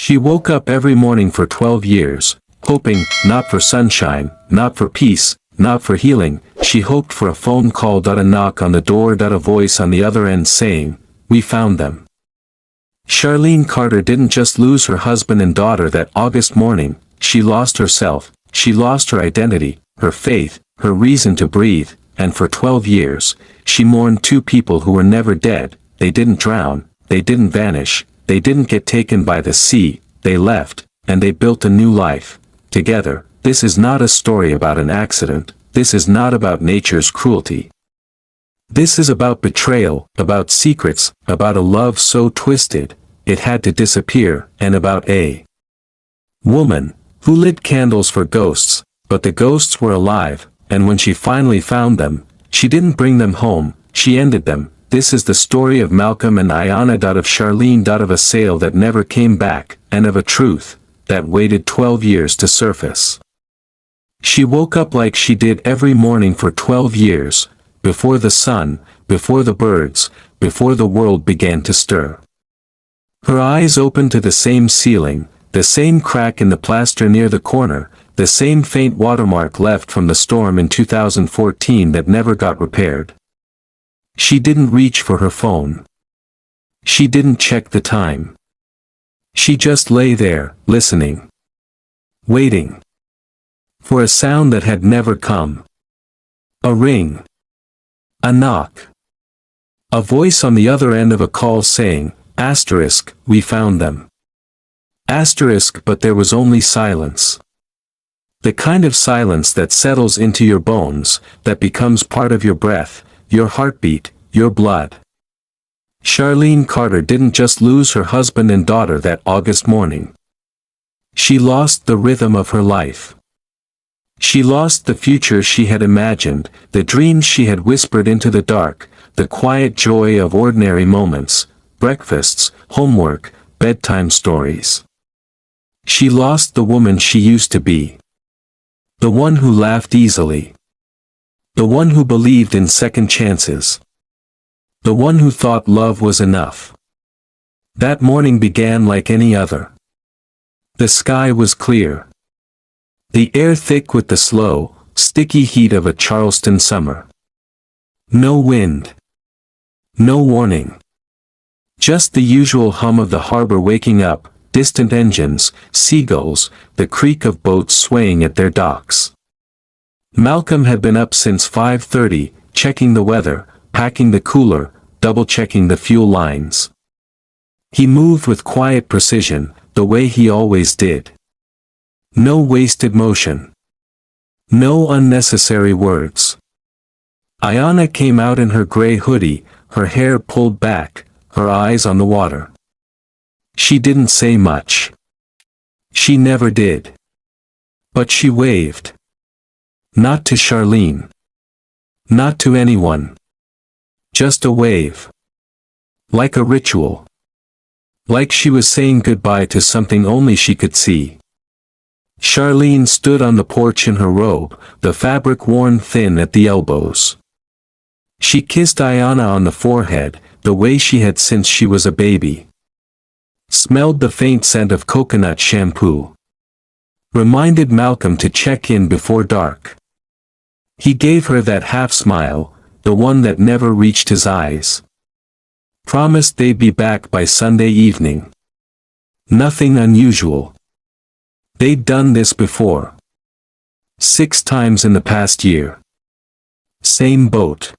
She woke up every morning for 12 years, hoping, not for sunshine, not for peace, not for healing. She hoped for a phone call, a knock on the door, a voice on the other end saying, "We found them." Charlene Carter didn't just lose her husband and daughter that August morning, she lost herself, she lost her identity, her faith, her reason to breathe, and for 12 years, she mourned two people who were never dead. They didn't drown, they didn't vanish, they didn't get taken by the sea, they left, and they built a new life, together. This is not a story about an accident, this is not about nature's cruelty. This is about betrayal, about secrets, about a love so twisted, it had to disappear, and about a woman who lit candles for ghosts, but the ghosts were alive, and when she finally found them, she didn't bring them home, she ended them. This is the story of Malcolm and Ayanna. Of Charlene. Of a sail that never came back, and of a truth that waited 12 years to surface. She woke up like she did every morning for 12 years, before the sun, before the birds, before the world began to stir. Her eyes opened to the same ceiling, the same crack in the plaster near the corner, the same faint watermark left from the storm in 2014 that never got repaired. She didn't reach for her phone. She didn't check the time. She just lay there, listening. Waiting. For a sound that had never come. A ring. A knock. A voice on the other end of a call saying, asterisk, "We found them." Asterisk, but there was only silence. The kind of silence that settles into your bones, that becomes part of your breath, your heartbeat, your blood. Charlene Carter didn't just lose her husband and daughter that August morning. She lost the rhythm of her life. She lost the future she had imagined, the dreams she had whispered into the dark, the quiet joy of ordinary moments, breakfasts, homework, bedtime stories. She lost the woman she used to be. The one who laughed easily. The one who believed in second chances. The one who thought love was enough. That morning began like any other. The sky was clear. The air thick with the slow, sticky heat of a Charleston summer. No wind. No warning. Just the usual hum of the harbor waking up, distant engines, seagulls, the creak of boats swaying at their docks. Malcolm had been up since 5:30, checking the weather, packing the cooler, double-checking the fuel lines. He moved with quiet precision, the way he always did. No wasted motion. No unnecessary words. Ayanna came out in her gray hoodie, her hair pulled back, her eyes on the water. She didn't say much. She never did. But she waved. Not to Charlene. Not to anyone. Just a wave. Like a ritual. Like she was saying goodbye to something only she could see. Charlene stood on the porch in her robe, the fabric worn thin at the elbows. She kissed Ayanna on the forehead, the way she had since she was a baby. Smelled the faint scent of coconut shampoo. Reminded Malcolm to check in before dark. He gave her that half-smile, the one that never reached his eyes. Promised they'd be back by Sunday evening. Nothing unusual. They'd done this before. 6 times in the past year. Same boat.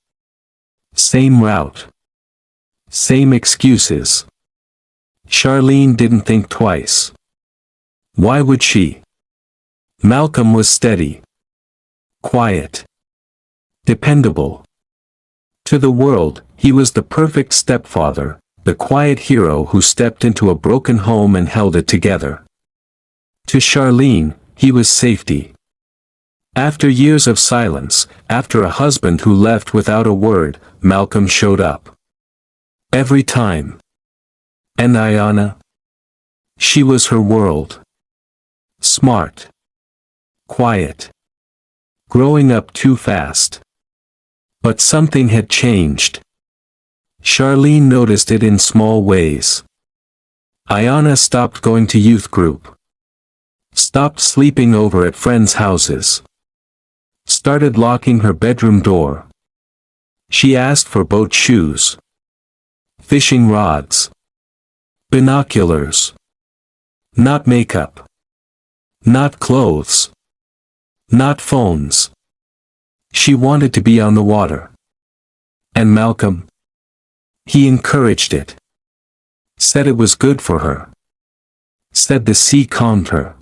Same route. Same excuses. Charlene didn't think twice. Why would she? Malcolm was steady. Quiet. Dependable. To the world, he was the perfect stepfather, the quiet hero who stepped into a broken home and held it together. To Charlene, he was safety. After years of silence, after a husband who left without a word, Malcolm showed up. Every time. And Ayanna? She was her world. Smart. Quiet. Growing up too fast. But something had changed. Charlene noticed it in small ways. Ayanna stopped going to youth group. Stopped sleeping over at friends' houses. Started locking her bedroom door. She asked for boat shoes, fishing rods, binoculars. Not makeup. Not clothes. Not phones. She wanted to be on the water. And Malcolm? He encouraged it. Said it was good for her. Said the sea calmed her.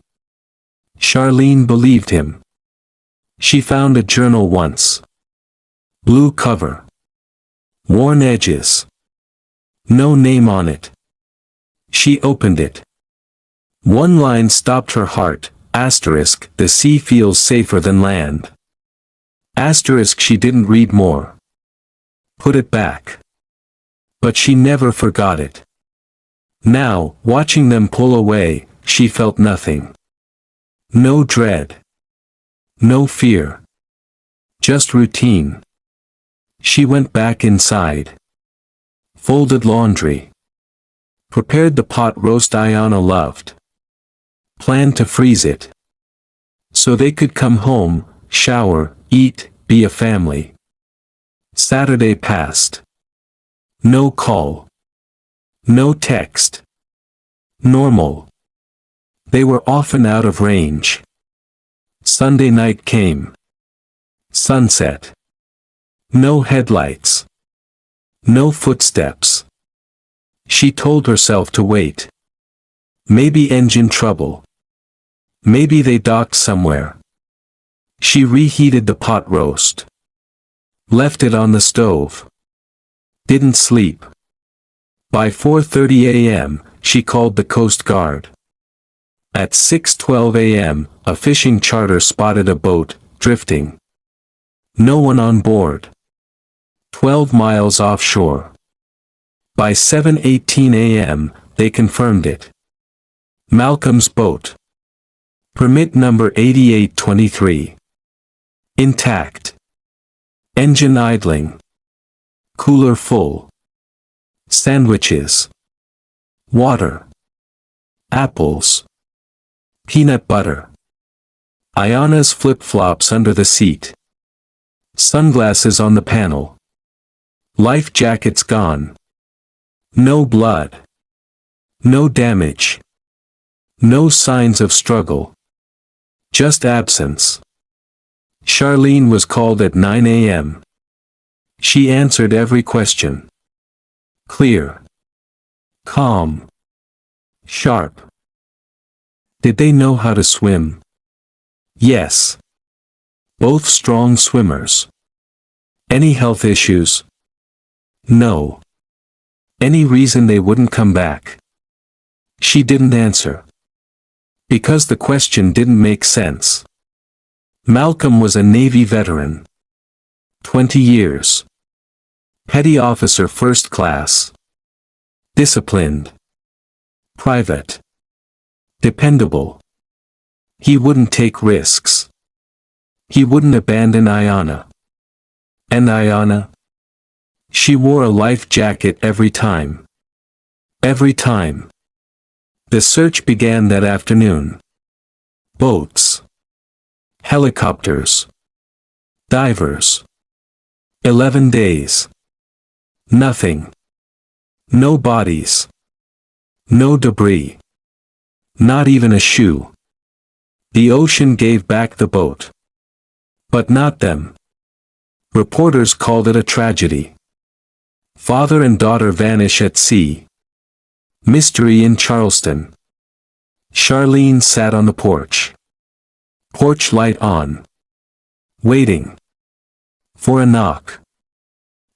Charlene believed him. She found a journal once. Blue cover. Worn edges. No name on it. She opened it. One line stopped her heart, asterisk, the sea feels safer than land. Asterisk, she didn't read more. Put it back. But she never forgot it. Now, watching them pull away, she felt nothing. No dread. No fear. Just routine. She went back inside. Folded laundry. Prepared the pot roast Ayanna loved. Planned to freeze it. So they could come home, shower, eat, be a family. Saturday passed. No call. No text. Normal. They were often out of range. Sunday night came. Sunset. No headlights. No footsteps. She told herself to wait. Maybe engine trouble. Maybe they docked somewhere. She reheated the pot roast. Left it on the stove. Didn't sleep. By 4:30 a.m., she called the Coast Guard. At 6:12 a.m., a fishing charter spotted a boat, drifting. No one on board. 12 miles offshore. By 7:18 a.m., they confirmed it. Malcolm's boat. Permit number 8823. Intact. Engine idling. Cooler full. Sandwiches. Water. Apples. Peanut butter. Ayanna's flip-flops under the seat. Sunglasses on the panel. Life jackets gone. No blood. No damage. No signs of struggle. Just absence. Charlene was called at 9 a.m. She answered every question. Clear. Calm. Sharp. Did they know how to swim? Yes. Both strong swimmers. Any health issues? No. Any reason they wouldn't come back? She didn't answer. Because the question didn't make sense. Malcolm was a Navy veteran. 20 years. Petty officer first class. Disciplined. Private. Dependable. He wouldn't take risks. He wouldn't abandon Ayanna. And Ayanna? She wore a life jacket every time. Every time. The search began that afternoon. Boats. Helicopters. Divers. 11 days. Nothing. No bodies. No debris. Not even a shoe. The ocean gave back the boat. But not them. Reporters called it a tragedy. Father and daughter vanish at sea. Mystery in Charleston. Charlene sat on the porch. Porch light on. Waiting. For a knock.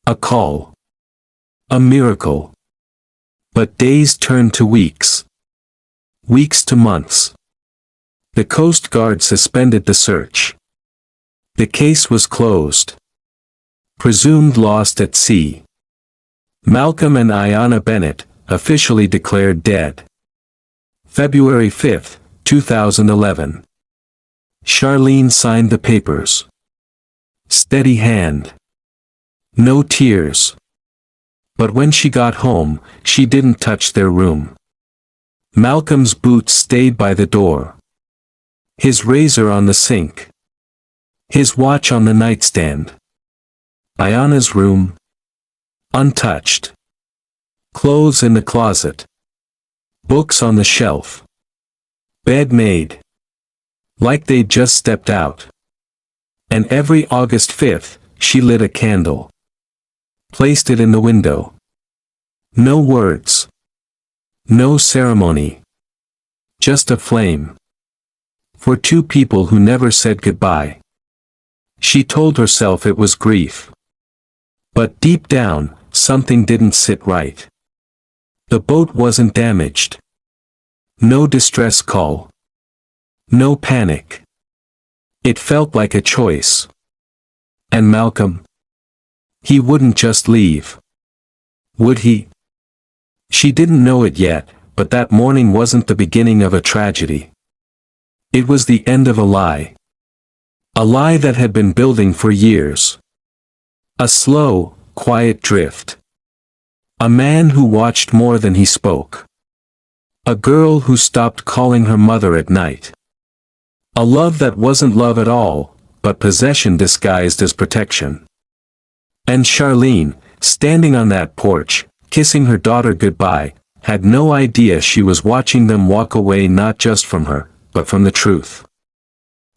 A call. A miracle. But days turned to weeks. Weeks to months. The Coast Guard suspended the search. The case was closed. Presumed lost at sea. Malcolm and Ayanna Bennett, officially declared dead. February 5, 2011. Charlene signed the papers. Steady hand. No tears. But when she got home, she didn't touch their room. Malcolm's boots stayed by the door. His razor on the sink. His watch on the nightstand. Ayanna's room. Untouched. Clothes in the closet. Books on the shelf. Bed made. Like they'd just stepped out. And every August 5th, she lit a candle. Placed it in the window. No words. No ceremony. Just a flame. For two people who never said goodbye. She told herself it was grief. But deep down, something didn't sit right. The boat wasn't damaged. No distress call. No panic. It felt like a choice. And Malcolm? He wouldn't just leave. Would he? She didn't know it yet, but that morning wasn't the beginning of a tragedy. It was the end of a lie. A lie that had been building for years. A slow, quiet drift. A man who watched more than he spoke. A girl who stopped calling her mother at night. A love that wasn't love at all, but possession disguised as protection. And Charlene, standing on that porch, kissing her daughter goodbye, had no idea she was watching them walk away not just from her, but from the truth.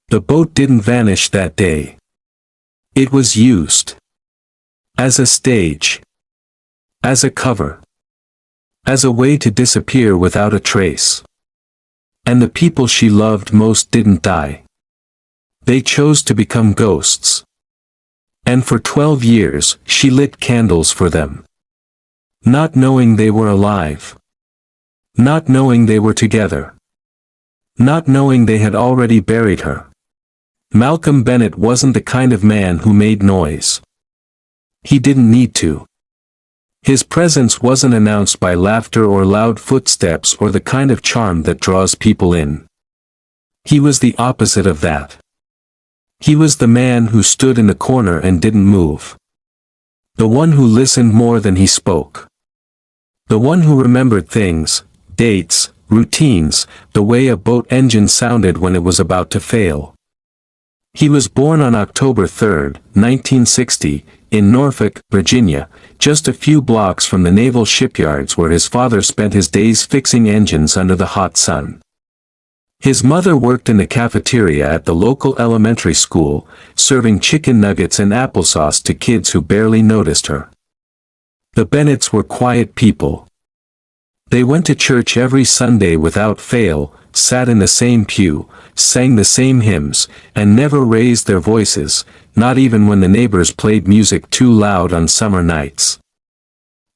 The boat didn't vanish that day. It was used. As a stage. As a cover. As a way to disappear without a trace. And the people she loved most didn't die. They chose to become ghosts. And for 12 years, she lit candles for them. Not knowing they were alive. Not knowing they were together. Not knowing they had already buried her. Malcolm Bennett wasn't the kind of man who made noise. He didn't need to. His presence wasn't announced by laughter or loud footsteps or the kind of charm that draws people in. He was the opposite of that. He was the man who stood in the corner and didn't move. The one who listened more than he spoke. The one who remembered things, dates, routines, the way a boat engine sounded when it was about to fail. He was born on October 3, 1960, in Norfolk, Virginia, just a few blocks from the naval shipyards where his father spent his days fixing engines under the hot sun. His mother worked in the cafeteria at the local elementary school, serving chicken nuggets and applesauce to kids who barely noticed her. The Bennetts were quiet people. They went to church every Sunday without fail, sat in the same pew, sang the same hymns, and never raised their voices, not even when the neighbors played music too loud on summer nights.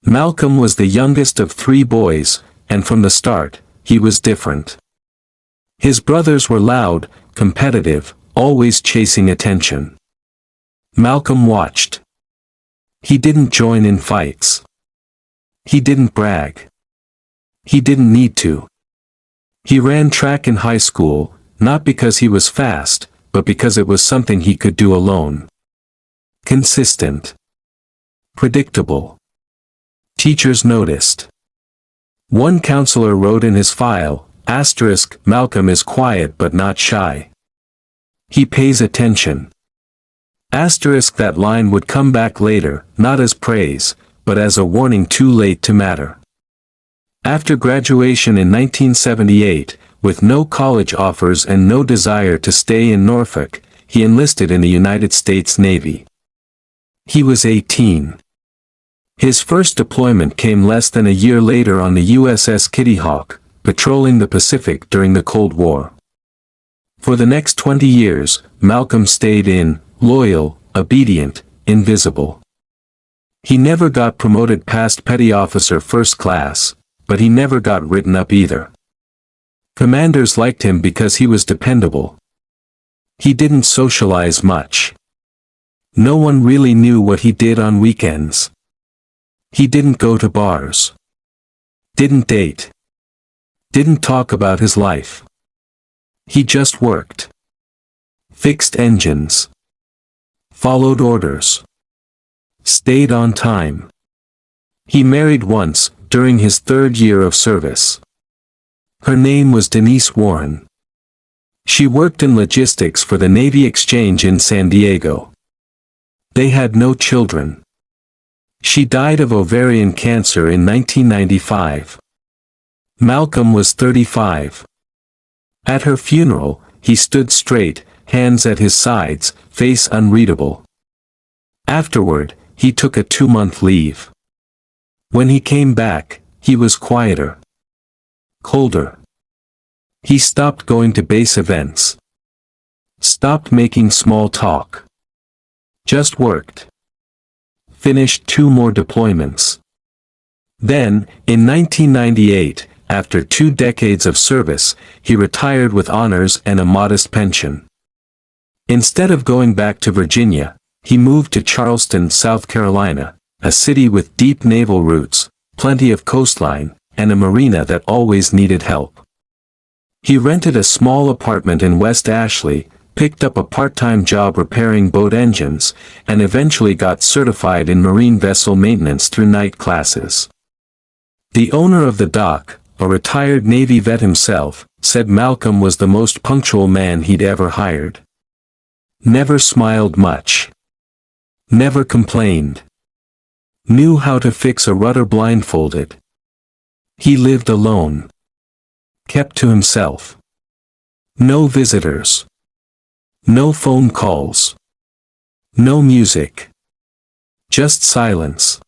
Malcolm was the youngest of 3 boys, and from the start, he was different. His brothers were loud, competitive, always chasing attention. Malcolm watched. He didn't join in fights. He didn't brag. He didn't need to. He ran track in high school, not because he was fast, but because it was something he could do alone. Consistent. Predictable. Teachers noticed. One counselor wrote in his file, Malcolm is quiet but not shy. He pays attention. That line would come back later, not as praise, but as a warning too late to matter. After graduation in 1978, with no college offers and no desire to stay in Norfolk, he enlisted in the United States Navy. He was 18. His first deployment came less than a year later on the USS Kitty Hawk, patrolling the Pacific during the Cold War. For the next 20 years, Malcolm stayed in, loyal, obedient, invisible. He never got promoted past petty officer first class, but he never got written up either. Commanders liked him because he was dependable. He didn't socialize much. No one really knew what he did on weekends. He didn't go to bars. Didn't date. Didn't talk about his life. He just worked. Fixed engines. Followed orders. Stayed on time. He married once, during his 3rd year of service. Her name was Denise Warren. She worked in logistics for the Navy Exchange in San Diego. They had no children. She died of ovarian cancer in 1995. Malcolm was 35. At her funeral, he stood straight, hands at his sides, face unreadable. Afterward, he took a 2-month leave. When he came back, he was quieter. Colder. He stopped going to base events. Stopped making small talk. Just worked. Finished 2 more deployments. Then, in 1998, after 2 decades of service, he retired with honors and a modest pension. Instead of going back to Virginia, he moved to Charleston, South Carolina, a city with deep naval roots, plenty of coastline, and a marina that always needed help. He rented a small apartment in West Ashley, picked up a part-time job repairing boat engines, and eventually got certified in marine vessel maintenance through night classes. The owner of the dock, a retired Navy vet himself, said Malcolm was the most punctual man he'd ever hired. Never smiled much. Never complained. Knew how to fix a rudder blindfolded. He lived alone. Kept to himself. No visitors. No phone calls. No music. Just silence.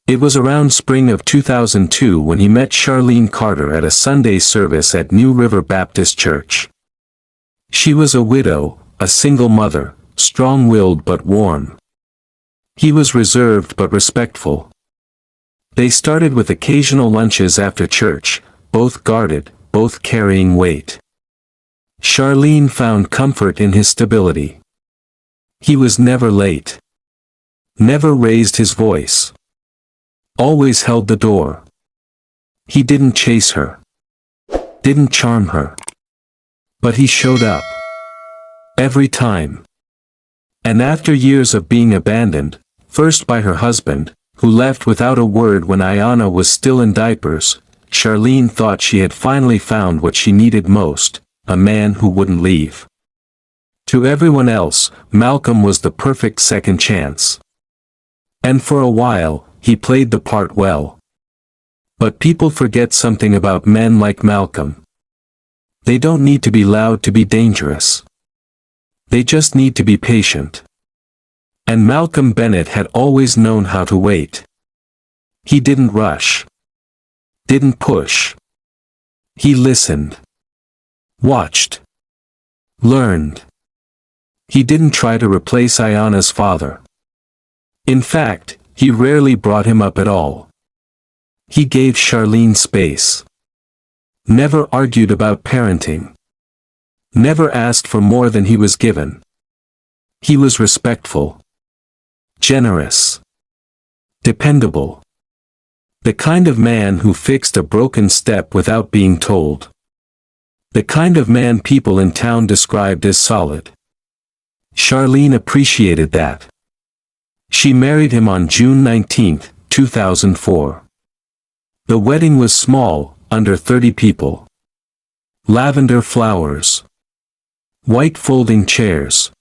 It was around spring of 2002 when he met Charlene Carter at a Sunday service at New River Baptist Church. She was a widow, a single mother, strong-willed but warm. He was reserved but respectful. They started with occasional lunches after church, both guarded, both carrying weight. Charlene found comfort in his stability. He was never late. Never raised his voice. Always held the door. He didn't chase her. Didn't charm her. But he showed up. Every time. And after years of being abandoned, first by her husband, who left without a word when Ayanna was still in diapers, Charlene thought she had finally found what she needed most, a man who wouldn't leave. To everyone else, Malcolm was the perfect second chance. And for a while, he played the part well. But people forget something about men like Malcolm. They don't need to be loud to be dangerous. They just need to be patient. And Malcolm Bennett had always known how to wait. He didn't rush. Didn't push. He listened. Watched. Learned. He didn't try to replace Ayanna's father. In fact, he rarely brought him up at all. He gave Charlene space. Never argued about parenting. Never asked for more than he was given. He was respectful. Generous. Dependable. The kind of man who fixed a broken step without being told. The kind of man people in town described as solid. Charlene appreciated that. She married him on June 19, 2004. The wedding was small, under 30 people. Lavender flowers. White folding chairs.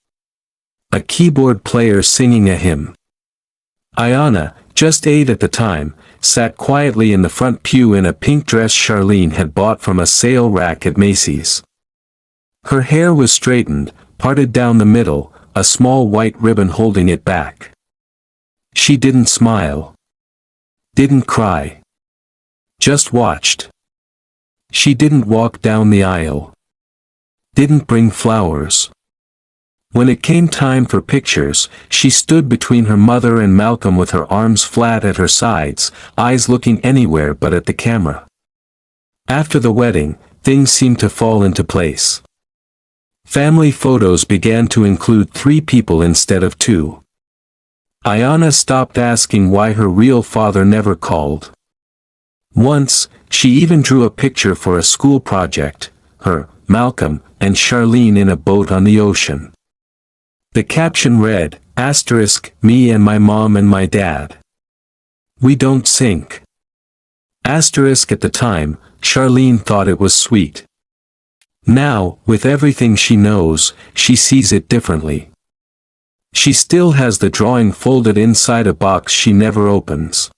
A keyboard player singing a hymn. Ayanna, just 8 at the time, sat quietly in the front pew in a pink dress Charlene had bought from a sale rack at Macy's. Her hair was straightened, parted down the middle, a small white ribbon holding it back. She didn't smile. Didn't cry. Just watched. She didn't walk down the aisle. Didn't bring flowers. When it came time for pictures, she stood between her mother and Malcolm with her arms flat at her sides, eyes looking anywhere but at the camera. After the wedding, things seemed to fall into place. Family photos began to include 3 people instead of 2. Ayanna stopped asking why her real father never called. Once, she even drew a picture for a school project, her, Malcolm, and Charlene in a boat on the ocean. The caption read, "Me and my mom and my dad. We don't sink." At the time, Charlene thought it was sweet. Now, with everything she knows, she sees it differently. She still has the drawing folded inside a box she never opens.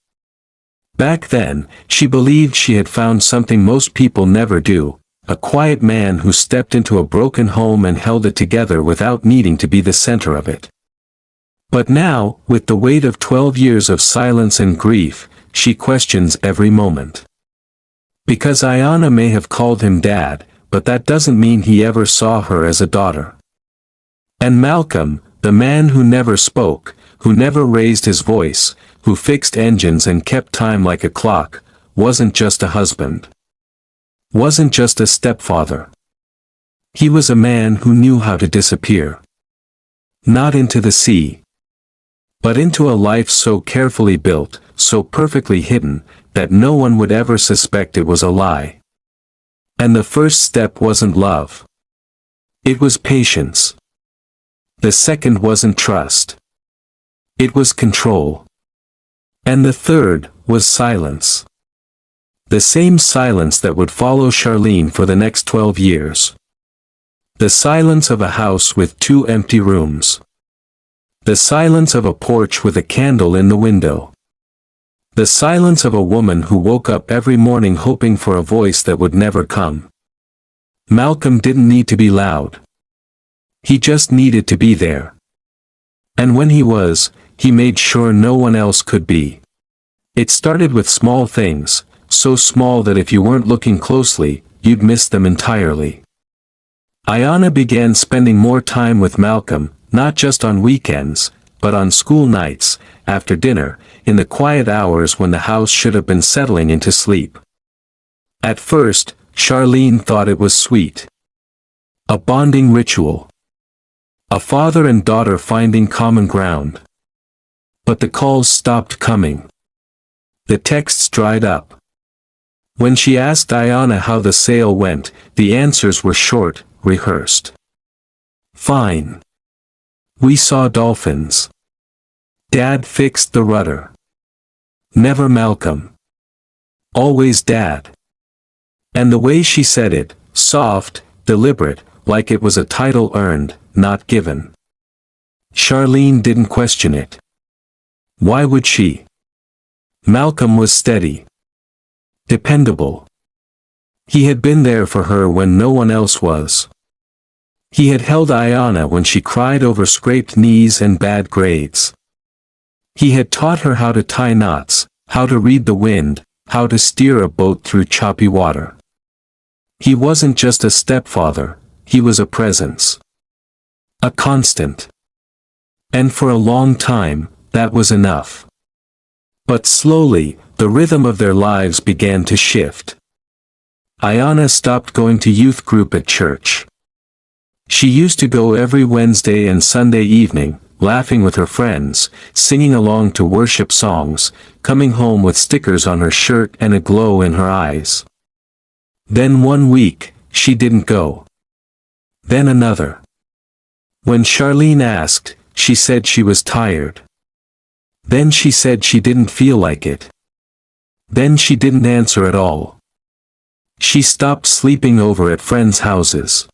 Back then, she believed she had found something most people never do, a quiet man who stepped into a broken home and held it together without needing to be the center of it. But now, with the weight of 12 years of silence and grief, she questions every moment. Because Ayanna may have called him dad, but that doesn't mean he ever saw her as a daughter. And Malcolm, the man who never spoke, who never raised his voice, who fixed engines and kept time like a clock, wasn't just a husband. Wasn't just a stepfather. He was a man who knew how to disappear. Not into the sea, but into a life so carefully built, so perfectly hidden, that no one would ever suspect it was a lie. And the first step wasn't love. It was patience. The second wasn't trust. It was control. And the third was silence. The same silence that would follow Charlene for the next 12 years. The silence of a house with 2 empty rooms. The silence of a porch with a candle in the window. The silence of a woman who woke up every morning hoping for a voice that would never come. Malcolm didn't need to be loud. He just needed to be there. And when he was, he made sure no one else could be. It started with small things, so small that if you weren't looking closely, you'd miss them entirely. Ayanna began spending more time with Malcolm, not just on weekends, but on school nights, after dinner, in the quiet hours when the house should have been settling into sleep. At first, Charlene thought it was sweet. A bonding ritual. A father and daughter finding common ground. But the calls stopped coming. The texts dried up. When she asked Ayanna how the sale went, the answers were short, rehearsed. Fine. We saw dolphins. Dad fixed the rudder. Never Malcolm. Always Dad. And the way she said it, soft, deliberate, like it was a title earned, not given. Charlene didn't question it. Why would she? Malcolm was steady. Dependable. He had been there for her when no one else was. He had held Ayanna when she cried over scraped knees and bad grades. He had taught her how to tie knots, how to read the wind, how to steer a boat through choppy water. He wasn't just a stepfather, he was a presence. A constant. And for a long time, that was enough. But slowly, the rhythm of their lives began to shift. Ayanna stopped going to youth group at church. She used to go every Wednesday and Sunday evening, laughing with her friends, singing along to worship songs, coming home with stickers on her shirt and a glow in her eyes. Then one week, she didn't go. Then another. When Charlene asked, she said she was tired. Then she said she didn't feel like it. Then she didn't answer at all. She stopped sleeping over at friends' houses.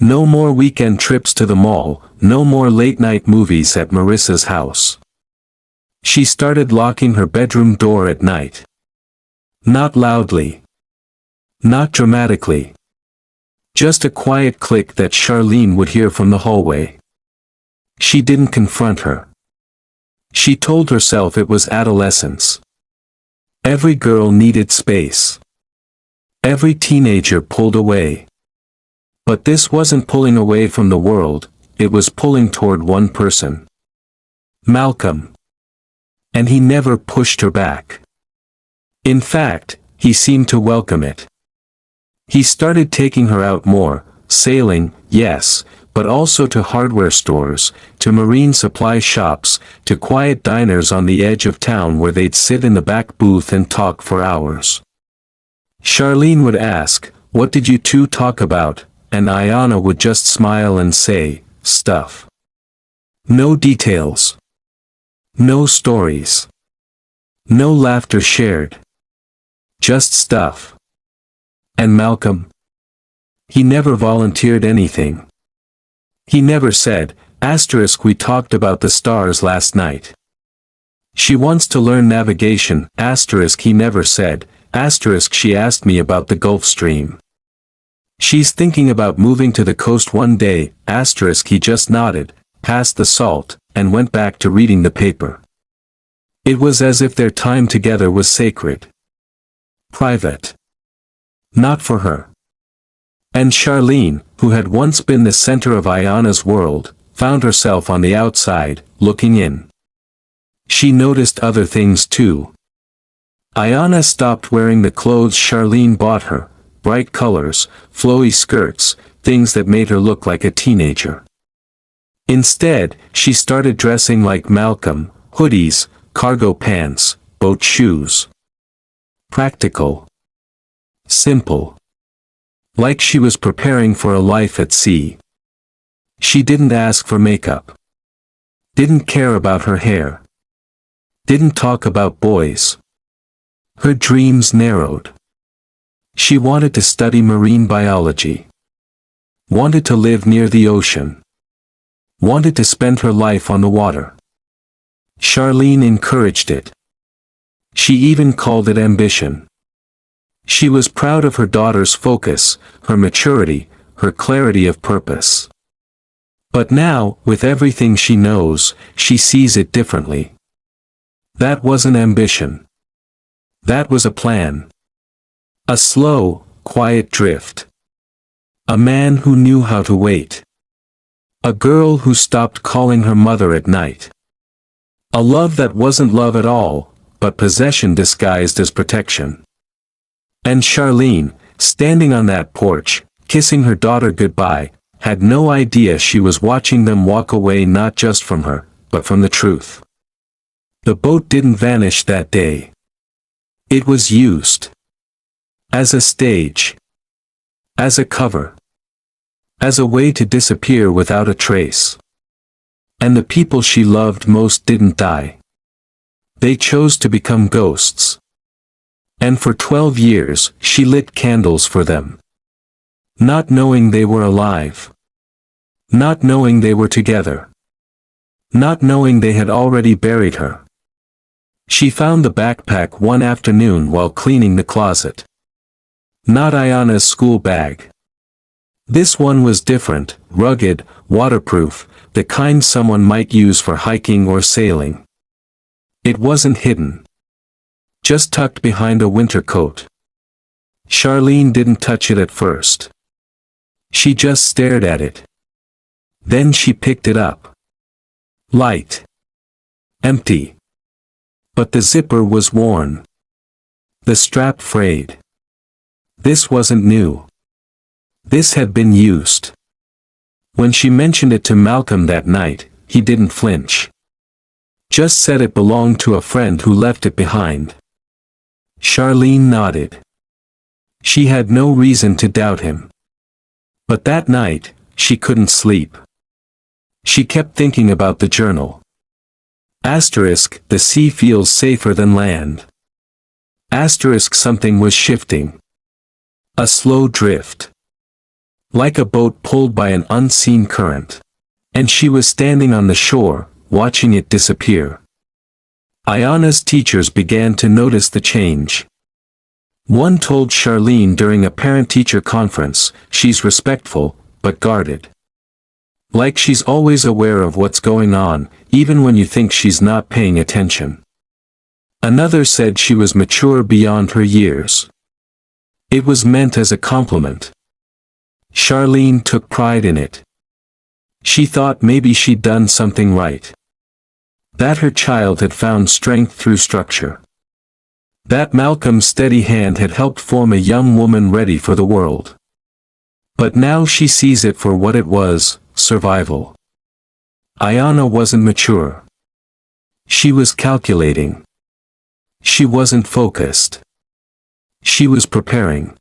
No more weekend trips to the mall, no more late-night movies at Marissa's house. She started locking her bedroom door at night. Not loudly. Not dramatically. Just a quiet click that Charlene would hear from the hallway. She didn't confront her. She told herself it was adolescence. Every girl needed space. Every teenager pulled away. But this wasn't pulling away from the world, it was pulling toward one person. Malcolm. And he never pushed her back. In fact, he seemed to welcome it. He started taking her out more, sailing, yes, but also to hardware stores, to marine supply shops, to quiet diners on the edge of town where they'd sit in the back booth and talk for hours. Charlene would ask, "What did you two talk about?" And Ayanna would just smile and say, "Stuff." No details. No stories. No laughter shared. Just stuff. And Malcolm? He never volunteered anything. He never said, we talked about the stars last night. She wants to learn navigation, he never said, she asked me about the Gulf Stream. She's thinking about moving to the coast one day, he just nodded, passed the salt, and went back to reading the paper. It was as if their time together was sacred. Private. Not for her. And Charlene, who had once been the center of Ayanna's world, found herself on the outside, looking in. She noticed other things too. Ayanna stopped wearing the clothes Charlene bought her, bright colors, flowy skirts, things that made her look like a teenager. Instead, she started dressing like Malcolm, hoodies, cargo pants, boat shoes. Practical. Simple. Like she was preparing for a life at sea. She didn't ask for makeup. Didn't care about her hair. Didn't talk about boys. Her dreams narrowed. She wanted to study marine biology. Wanted to live near the ocean. Wanted to spend her life on the water. Charlene encouraged it. She even called it ambition. She was proud of her daughter's focus, her maturity, her clarity of purpose. But now, with everything she knows, she sees it differently. That wasn't ambition. That was a plan. A slow, quiet drift. A man who knew how to wait. A girl who stopped calling her mother at night. A love that wasn't love at all, but possession disguised as protection. And Charlene, standing on that porch, kissing her daughter goodbye, had no idea she was watching them walk away not just from her, but from the truth. The boat didn't vanish that day. It was used. As a stage. As a cover. As a way to disappear without a trace. And the people she loved most didn't die. They chose to become ghosts. And for 12 years, she lit candles for them. Not knowing they were alive. Not knowing they were together. Not knowing they had already buried her. She found the backpack one afternoon while cleaning the closet. Not Ayanna's school bag. This one was different, rugged, waterproof, the kind someone might use for hiking or sailing. It wasn't hidden. Just tucked behind a winter coat. Charlene didn't touch it at first. She just stared at it. Then she picked it up. Light. Empty. But the zipper was worn. The strap frayed. This wasn't new. This had been used. When she mentioned it to Malcolm that night, he didn't flinch. Just said it belonged to a friend who left it behind. Charlene nodded. She had no reason to doubt him. But that night, she couldn't sleep. She kept thinking about the journal. The sea feels safer than land. Something was shifting. A slow drift. Like a boat pulled by an unseen current. And she was standing on the shore, watching it disappear. Ayanna's teachers began to notice the change. One told Charlene during a parent-teacher conference, she's respectful, but guarded. Like she's always aware of what's going on, even when you think she's not paying attention. Another said she was mature beyond her years. It was meant as a compliment. Charlene took pride in it. She thought maybe she'd done something right. That her child had found strength through structure. That Malcolm's steady hand had helped form a young woman ready for the world. But now she sees it for what it was, survival. Ayanna wasn't mature. She was calculating. She wasn't focused. She was preparing.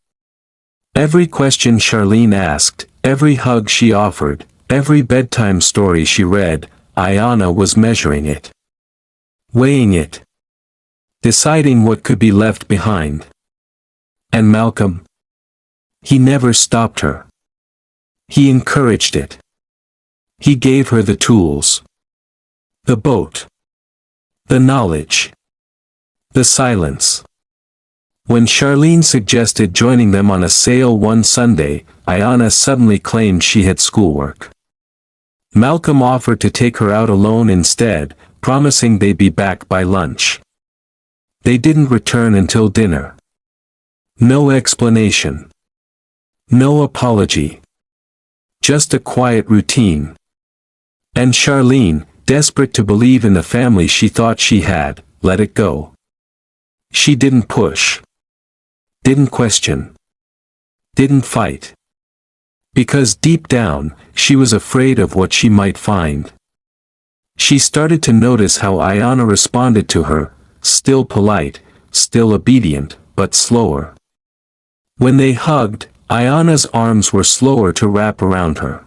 Every question Charlene asked, every hug she offered, every bedtime story she read, Ayanna was measuring it. Weighing it. Deciding what could be left behind. And Malcolm? He never stopped her. He encouraged it. He gave her the tools. The boat. The knowledge. The silence. When Charlene suggested joining them on a sail one Sunday, Ayanna suddenly claimed she had schoolwork. Malcolm offered to take her out alone instead, promising they'd be back by lunch. They didn't return until dinner. No explanation. No apology. Just a quiet routine. And Charlene, desperate to believe in the family she thought she had, let it go. She didn't push. Didn't question. Didn't fight. Because deep down, she was afraid of what she might find. She started to notice how Ayanna responded to her, still polite, still obedient, but slower. When they hugged, Ayanna's arms were slower to wrap around her.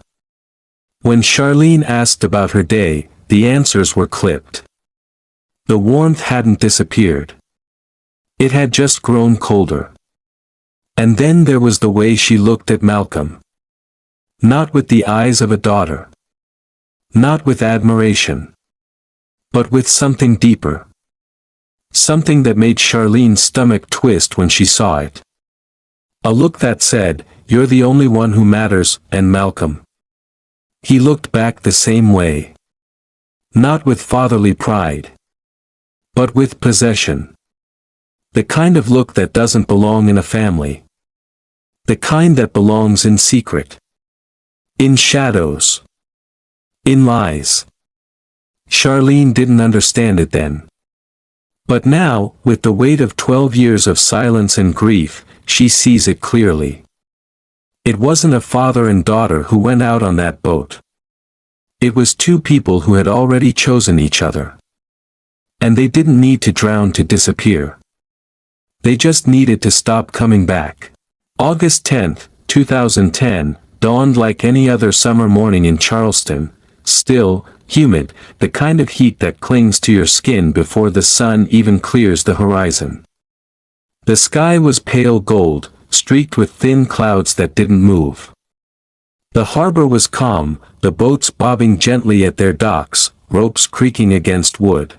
When Charlene asked about her day, the answers were clipped. The warmth hadn't disappeared. It had just grown colder. And then there was the way she looked at Malcolm. Not with the eyes of a daughter. Not with admiration. But with something deeper. Something that made Charlene's stomach twist when she saw it. A look that said, "You're the only one who matters," and Malcolm. He looked back the same way. Not with fatherly pride. But with possession. The kind of look that doesn't belong in a family. The kind that belongs in secret. In shadows. In lies. Charlene didn't understand it then. But now, with the weight of 12 years of silence and grief, she sees it clearly. It wasn't a father and daughter who went out on that boat. It was two people who had already chosen each other. And they didn't need to drown to disappear. They just needed to stop coming back. August 10, 2010, dawned like any other summer morning in Charleston, still, humid, the kind of heat that clings to your skin before the sun even clears the horizon. The sky was pale gold, streaked with thin clouds that didn't move. The harbor was calm, the boats bobbing gently at their docks, ropes creaking against wood.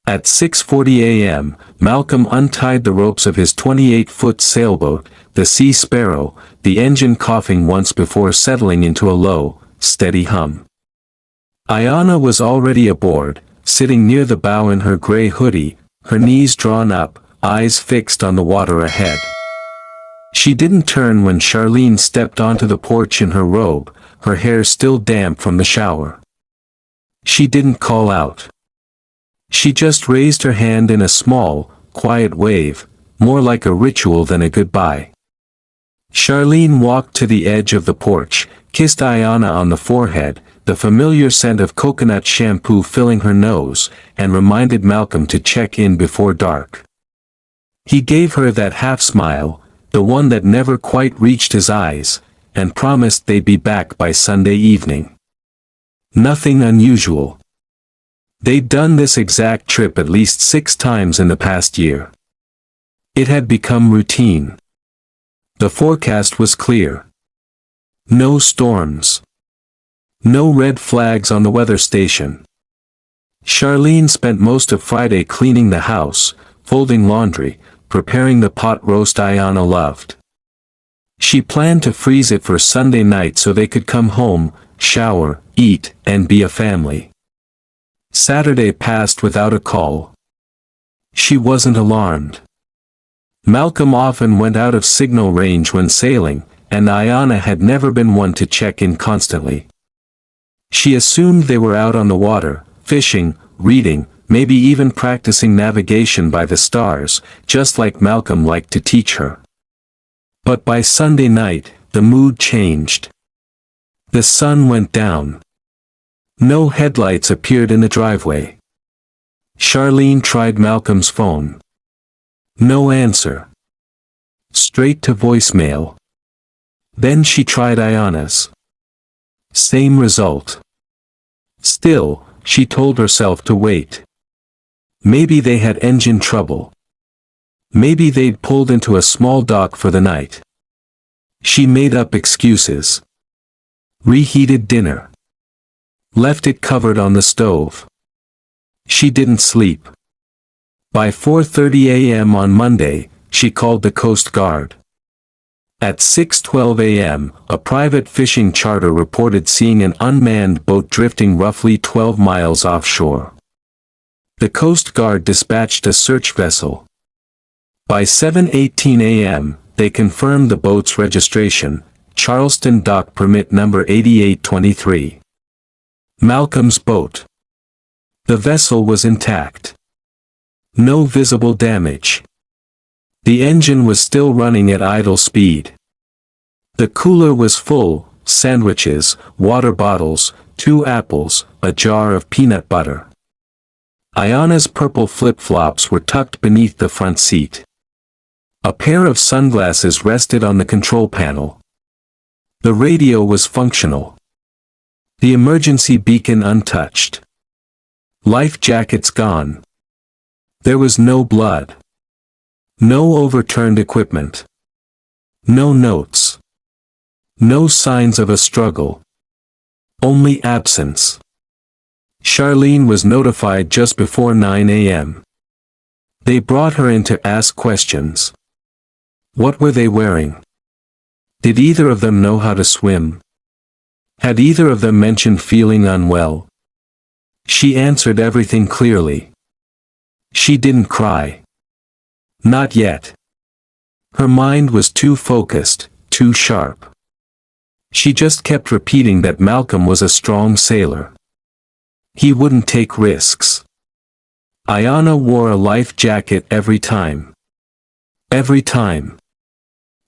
At 6:40 a.m., Malcolm untied the ropes of his 28-foot sailboat, the Sea Sparrow, the engine coughing once before settling into a low, steady hum. Ayanna was already aboard, sitting near the bow in her gray hoodie, her knees drawn up, eyes fixed on the water ahead. She didn't turn when Charlene stepped onto the porch in her robe, her hair still damp from the shower. She didn't call out. She just raised her hand in a small, quiet wave, more like a ritual than a goodbye. Charlene walked to the edge of the porch, kissed Ayanna on the forehead, the familiar scent of coconut shampoo filling her nose, and reminded Malcolm to check in before dark. He gave her that half-smile, the one that never quite reached his eyes, and promised they'd be back by Sunday evening. Nothing unusual. They'd done this exact trip at least 6 times in the past year. It had become routine. The forecast was clear. No storms. No red flags on the weather station. Charlene spent most of Friday cleaning the house, folding laundry, preparing the pot roast Ayanna loved. She planned to freeze it for Sunday night so they could come home, shower, eat, and be a family. Saturday passed without a call. She wasn't alarmed. Malcolm often went out of signal range when sailing, and Ayanna had never been one to check in constantly. She assumed they were out on the water, fishing, reading, maybe even practicing navigation by the stars, just like Malcolm liked to teach her. But by Sunday night, the mood changed. The sun went down. No headlights appeared in the driveway. Charlene tried Malcolm's phone. No answer. Straight to voicemail. Then she tried Ayanna's. Same result. Still, she told herself to wait. Maybe they had engine trouble. Maybe they'd pulled into a small dock for the night. She made up excuses. Reheated dinner. Left it covered on the stove. She didn't sleep. By 4:30 a.m. on Monday, she called the Coast Guard. At 6:12 a.m., a private fishing charter reported seeing an unmanned boat drifting roughly 12 miles offshore. The Coast Guard dispatched a search vessel. By 7:18 a.m., they confirmed the boat's registration, Charleston Dock Permit number 8823. Malcolm's boat. The vessel was intact. No visible damage. The engine was still running at idle speed. The cooler was full: sandwiches, water bottles, 2 apples, a jar of peanut butter. Ayanna's purple flip-flops were tucked beneath the front seat. A pair of sunglasses rested on the control panel. The radio was functional. The emergency beacon untouched. Life jackets gone. There was no blood. No overturned equipment. No notes. No signs of a struggle. Only absence. Charlene was notified just before 9 a.m. They brought her in to ask questions. What were they wearing? Did either of them know how to swim? Had either of them mentioned feeling unwell? She answered everything clearly. She didn't cry. Not yet. Her mind was too focused, too sharp. She just kept repeating that Malcolm was a strong sailor. He wouldn't take risks. Ayanna wore a life jacket every time. Every time.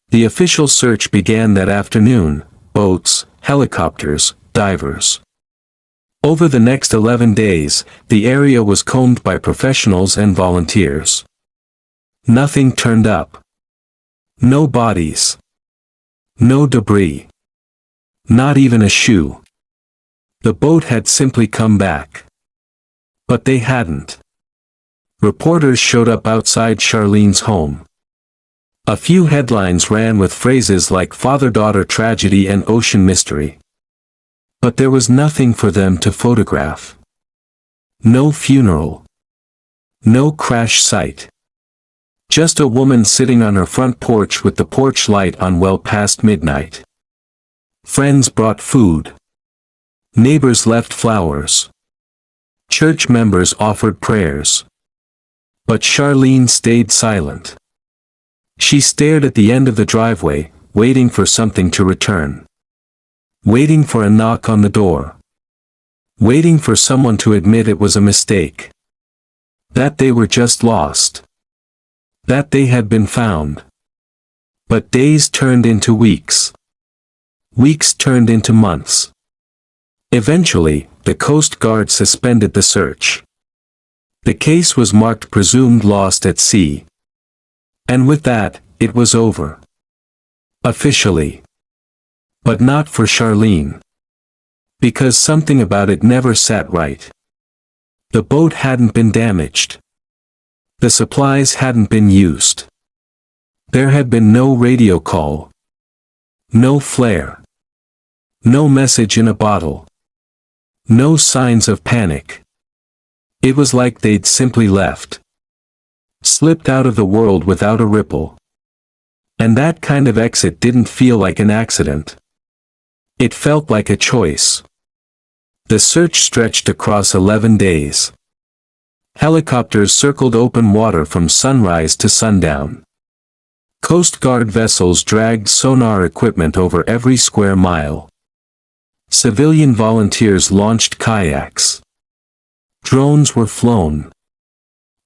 The official search began that afternoon: boats, helicopters, divers. Over the next 11 days, the area was combed by professionals and volunteers. Nothing turned up. No bodies. No debris. Not even a shoe. The boat had simply come back. But they hadn't. Reporters showed up outside Charlene's home. A few headlines ran with phrases like father-daughter tragedy and ocean mystery. But there was nothing for them to photograph. No funeral. No crash site. Just a woman sitting on her front porch with the porch light on well past midnight. Friends brought food. Neighbors left flowers. Church members offered prayers. But Charlene stayed silent. She stared at the end of the driveway, waiting for something to return. Waiting for a knock on the door. Waiting for someone to admit it was a mistake. That they were just lost. That they had been found. But days turned into weeks. Weeks turned into months. Eventually, the Coast Guard suspended the search. The case was marked presumed lost at sea. And with that, it was over. Officially. But not for Charlene. Because something about it never sat right. The boat hadn't been damaged. The supplies hadn't been used. There had been no radio call. No flare. No message in a bottle. No signs of panic. It was like they'd simply left. Slipped out of the world without a ripple. And that kind of exit didn't feel like an accident. It felt like a choice. The search stretched across 11 days. Helicopters circled open water from sunrise to sundown. Coast Guard vessels dragged sonar equipment over every square mile. Civilian volunteers launched kayaks. Drones were flown.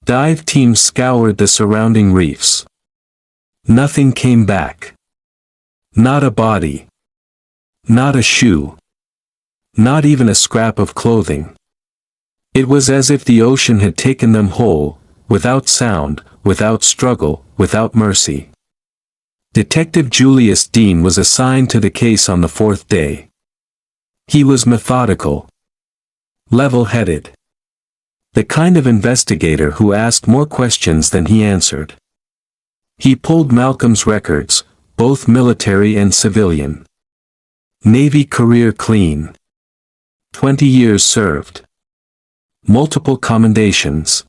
Dive teams scoured the surrounding reefs. Nothing came back. Not a body. Not a shoe. Not even a scrap of clothing. It was as if the ocean had taken them whole, without sound, without struggle, without mercy. Detective Julius Dean was assigned to the case on the 4th day. He was methodical. Level-headed. The kind of investigator who asked more questions than he answered. He pulled Malcolm's records, both military and civilian. Navy career clean. 20 years served. Multiple commendations.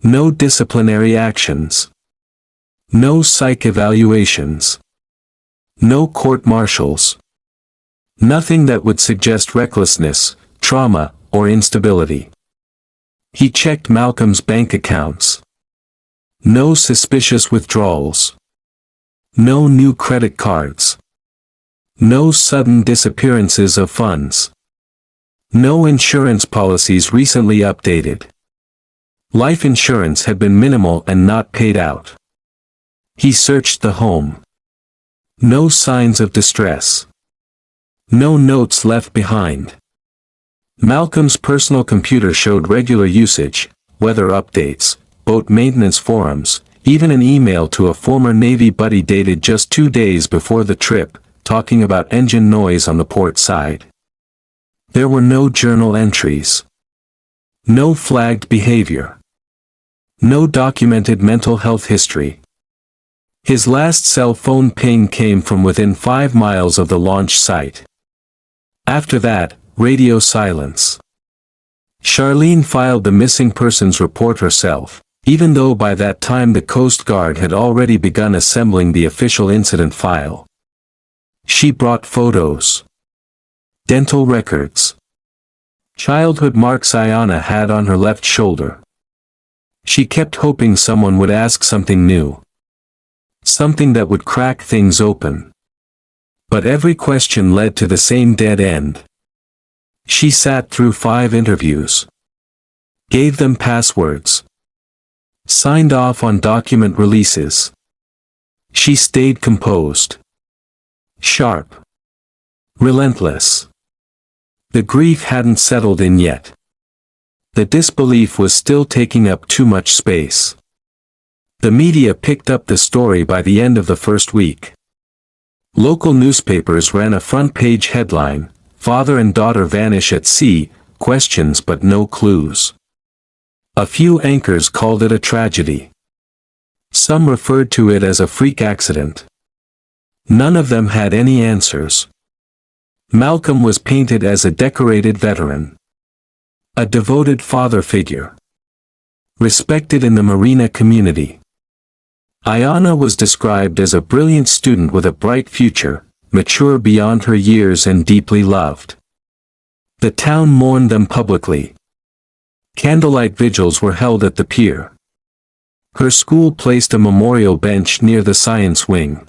No disciplinary actions. No psych evaluations. No court-martials. Nothing that would suggest recklessness, trauma, or instability. He checked Malcolm's bank accounts. No suspicious withdrawals. No new credit cards. No sudden disappearances of funds. No insurance policies recently updated. Life insurance had been minimal and not paid out. He searched the home. No signs of distress. No notes left behind. Malcolm's personal computer showed regular usage, weather updates, boat maintenance forums, even an email to a former Navy buddy dated just 2 days before the trip, talking about engine noise on the port side. There were no journal entries. No flagged behavior. No documented mental health history. His last cell phone ping came from within 5 miles of the launch site. After that, radio silence. Charlene filed the missing persons report herself, even though by that time the Coast Guard had already begun assembling the official incident file. She brought photos. Dental records. Childhood marks Ayanna had on her left shoulder. She kept hoping someone would ask something new. Something that would crack things open. But every question led to the same dead end. She sat through 5 interviews. Gave them passwords. Signed off on document releases. She stayed composed. Sharp. Relentless. The grief hadn't settled in yet. The disbelief was still taking up too much space. The media picked up the story by the end of the first week. Local newspapers ran a front-page headline, "Father and daughter vanish at sea, questions but no clues." A few anchors called it a tragedy. Some referred to it as a freak accident. None of them had any answers. Malcolm was painted as a decorated veteran. A devoted father figure. Respected in the marina community. Ayanna was described as a brilliant student with a bright future, mature beyond her years and deeply loved. The town mourned them publicly. Candlelight vigils were held at the pier. Her school placed a memorial bench near the science wing.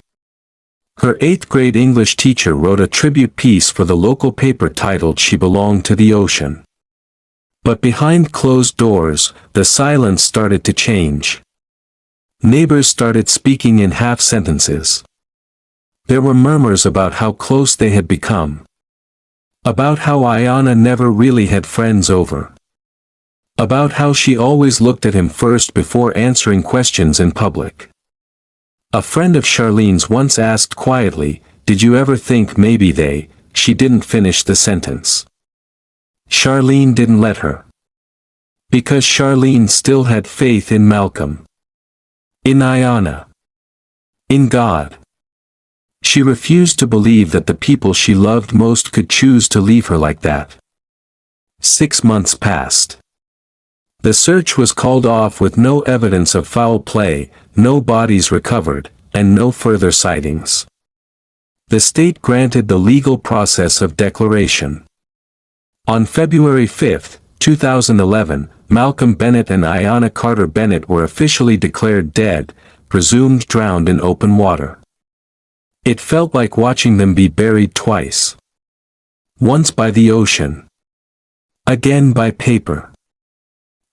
Her 8th grade English teacher wrote a tribute piece for the local paper titled "She Belonged to the Ocean." But behind closed doors, the silence started to change. Neighbors started speaking in half-sentences. There were murmurs about how close they had become. About how Ayanna never really had friends over. About how she always looked at him first before answering questions in public. A friend of Charlene's once asked quietly, "Did you ever think maybe she didn't finish the sentence?" Charlene didn't let her. Because Charlene still had faith in Malcolm. In Ayanna. In God. She refused to believe that the people she loved most could choose to leave her like that. 6 months passed. The search was called off with no evidence of foul play, no bodies recovered, and no further sightings. The state granted the legal process of declaration. On February 5, 2011, Malcolm Bennett and Ayanna Carter Bennett were officially declared dead, presumed drowned in open water. It felt like watching them be buried twice. Once by the ocean. Again by paper.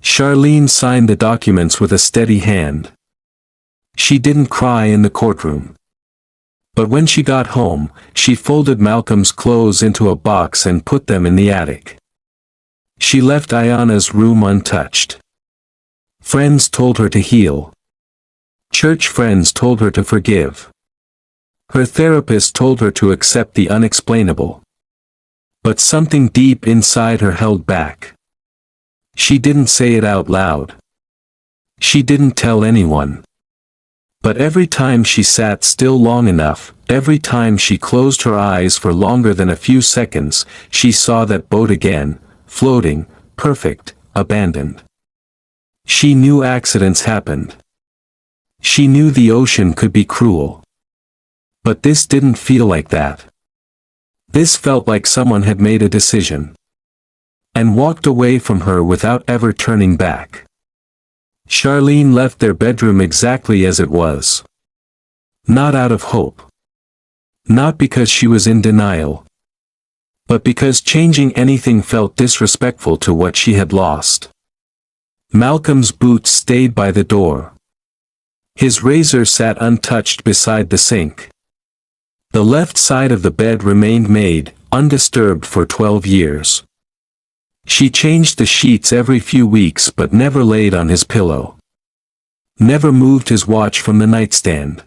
Charlene signed the documents with a steady hand. She didn't cry in the courtroom. But when she got home, she folded Malcolm's clothes into a box and put them in the attic. She left Ayanna's room untouched. Friends told her to heal. Church friends told her to forgive. Her therapist told her to accept the unexplainable. But something deep inside her held back. She didn't say it out loud. She didn't tell anyone. But every time she sat still long enough, every time she closed her eyes for longer than a few seconds, she saw that boat again, floating, perfect, abandoned. She knew accidents happened. She knew the ocean could be cruel. But this didn't feel like that. This felt like someone had made a decision and walked away from her without ever turning back. Charlene left their bedroom exactly as it was. Not out of hope. Not because she was in denial. But because changing anything felt disrespectful to what she had lost. Malcolm's boots stayed by the door. His razor sat untouched beside the sink. The left side of the bed remained made, undisturbed for 12 years. She changed the sheets every few weeks but never laid on his pillow. Never moved his watch from the nightstand.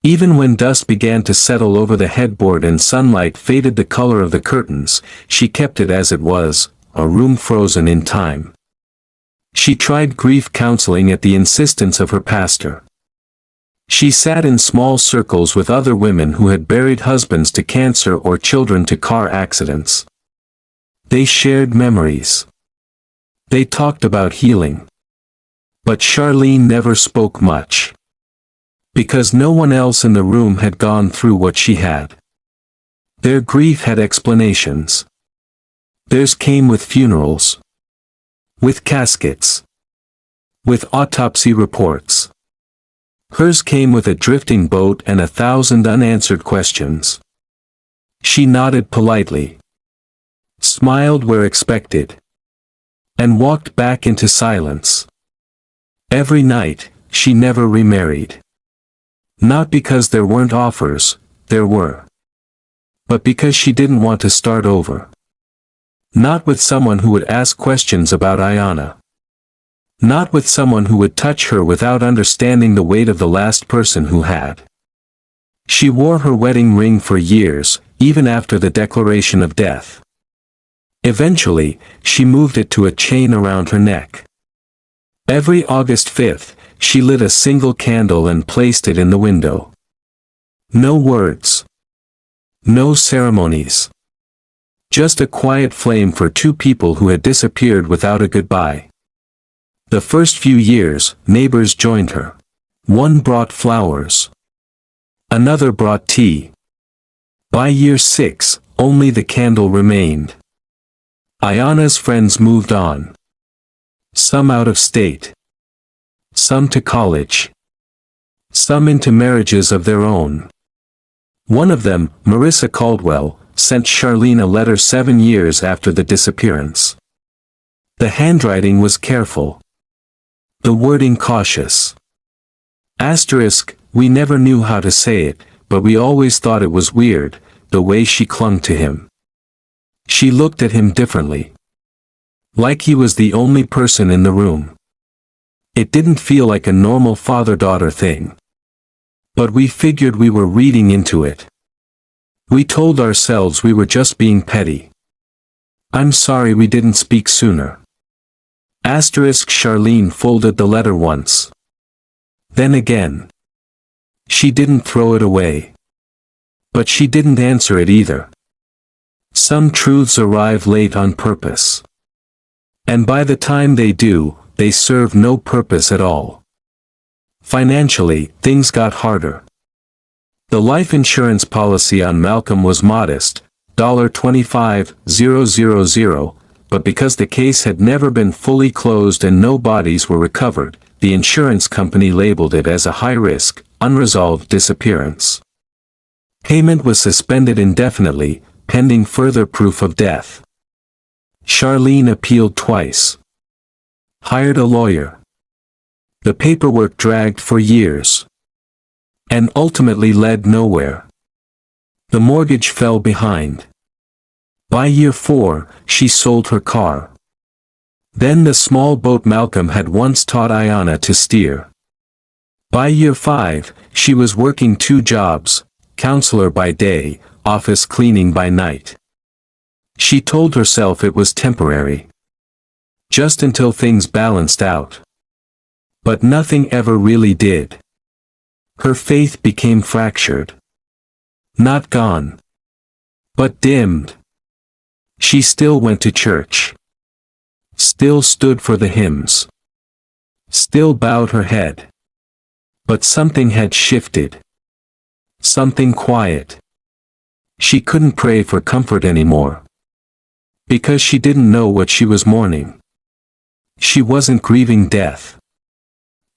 Even when dust began to settle over the headboard and sunlight faded the color of the curtains, she kept it as it was, a room frozen in time. She tried grief counseling at the insistence of her pastor. She sat in small circles with other women who had buried husbands to cancer or children to car accidents. They shared memories. They talked about healing. But Charlene never spoke much. Because no one else in the room had gone through what she had. Their grief had explanations. Theirs came with funerals. With caskets. With autopsy reports. Hers came with a drifting boat and 1,000 unanswered questions. She nodded politely. Smiled where expected. And walked back into silence. Every night, she never remarried. Not because there weren't offers, there were. But because she didn't want to start over. Not with someone who would ask questions about Ayanna. Not with someone who would touch her without understanding the weight of the last person who had. She wore her wedding ring for years, even after the declaration of death. Eventually, she moved it to a chain around her neck. Every August 5th, she lit a single candle and placed it in the window. No words. No ceremonies. Just a quiet flame for two people who had disappeared without a goodbye. The first few years, neighbors joined her. One brought flowers. Another brought tea. By year 6, only the candle remained. Ayanna's friends moved on. Some out of state. Some to college. Some into marriages of their own. One of them, Marissa Caldwell, sent Charlene a letter 7 years after the disappearance. The handwriting was careful. The wording cautious. Asterisk, we never knew how to say it, but we always thought it was weird, the way she clung to him. She looked at him differently. Like he was the only person in the room. It didn't feel like a normal father-daughter thing. But we figured we were reading into it. We told ourselves we were just being petty. I'm sorry we didn't speak sooner. Asterisk, Charlene folded the letter once. Then again. She didn't throw it away. But she didn't answer it either. Some truths arrive late on purpose. And by the time they do, they serve no purpose at all. Financially, things got harder. The life insurance policy on Malcolm was modest, $25,000, but because the case had never been fully closed and no bodies were recovered, the insurance company labeled it as a high-risk, unresolved disappearance. Payment was suspended indefinitely, pending further proof of death. Charlene appealed twice. Hired a lawyer. The paperwork dragged for years. And ultimately led nowhere. The mortgage fell behind. By year 4, she sold her car. Then the small boat Malcolm had once taught Ayanna to steer. By year 5, she was working 2 jobs, counselor by day, office cleaning by night. She told herself it was temporary. Just until things balanced out. But nothing ever really did. Her faith became fractured. Not gone, but dimmed. She still went to church. Still stood for the hymns. Still bowed her head. But something had shifted. Something quiet. She couldn't pray for comfort anymore. Because she didn't know what she was mourning. She wasn't grieving death.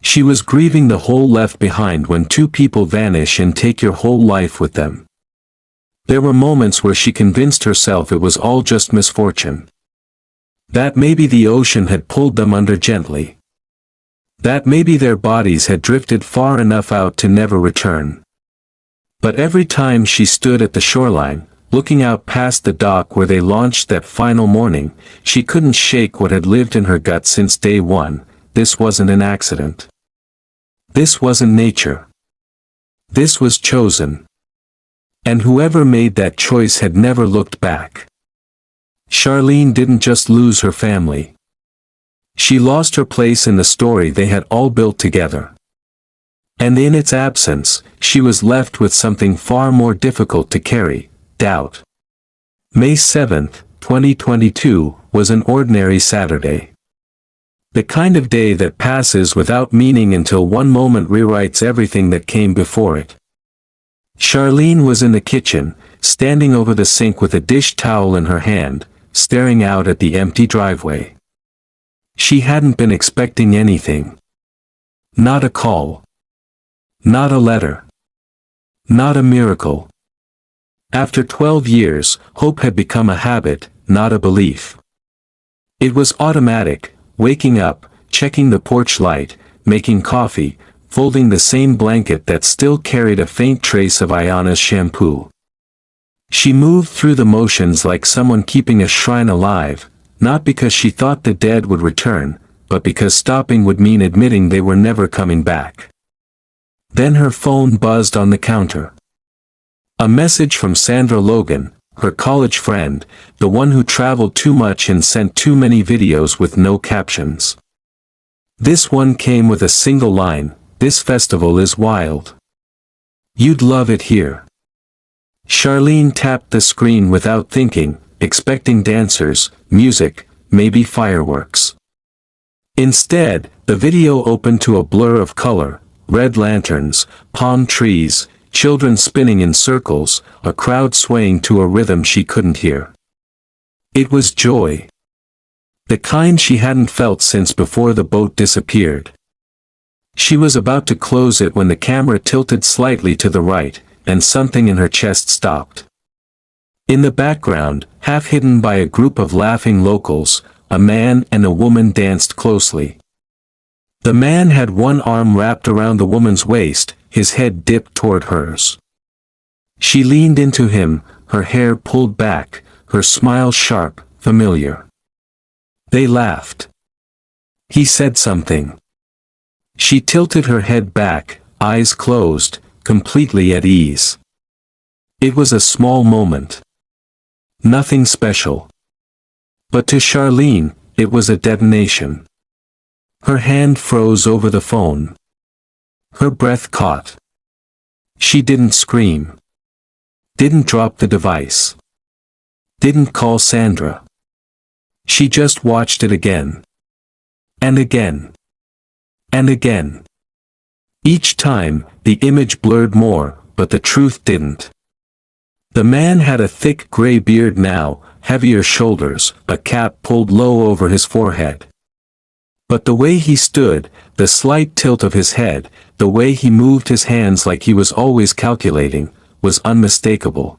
She was grieving the hole left behind when two people vanish and take your whole life with them. There were moments where she convinced herself it was all just misfortune. That maybe the ocean had pulled them under gently. That maybe their bodies had drifted far enough out to never return. But every time she stood at the shoreline, looking out past the dock where they launched that final morning, she couldn't shake what had lived in her gut since day one. This wasn't an accident. This wasn't nature. This was chosen. And whoever made that choice had never looked back. Charlene didn't just lose her family. She lost her place in the story they had all built together. And in its absence, she was left with something far more difficult to carry: doubt. May 7th, 2022, was an ordinary Saturday. The kind of day that passes without meaning until one moment rewrites everything that came before it. Charlene was in the kitchen, standing over the sink with a dish towel in her hand, staring out at the empty driveway. She hadn't been expecting anything. Not a call. Not a letter. Not a miracle. After 12 years, hope had become a habit, not a belief. It was automatic, waking up, checking the porch light, making coffee, folding the same blanket that still carried a faint trace of Ayanna's shampoo. She moved through the motions like someone keeping a shrine alive, not because she thought the dead would return, but because stopping would mean admitting they were never coming back. Then her phone buzzed on the counter. A message from Sandra Logan, her college friend, the one who traveled too much and sent too many videos with no captions. This one came with a single line: "This festival is wild. You'd love it here." Charlene tapped the screen without thinking, expecting dancers, music, maybe fireworks. Instead, the video opened to a blur of color: red lanterns, palm trees, children spinning in circles, a crowd swaying to a rhythm she couldn't hear. It was joy. The kind she hadn't felt since before the boat disappeared. She was about to close it when the camera tilted slightly to the right, and something in her chest stopped. In the background, half hidden by a group of laughing locals, a man and a woman danced closely. The man had one arm wrapped around the woman's waist, his head dipped toward hers. She leaned into him, her hair pulled back, her smile sharp, familiar. They laughed. He said something. She tilted her head back, eyes closed, completely at ease. It was a small moment. Nothing special. But to Charlene, it was a detonation. Her hand froze over the phone. Her breath caught. She didn't scream. Didn't drop the device. Didn't call Sandra. She just watched it again. And again. And again. Each time, the image blurred more, but the truth didn't. The man had a thick gray beard now, heavier shoulders, a cap pulled low over his forehead. But the way he stood, the slight tilt of his head, the way he moved his hands like he was always calculating, was unmistakable.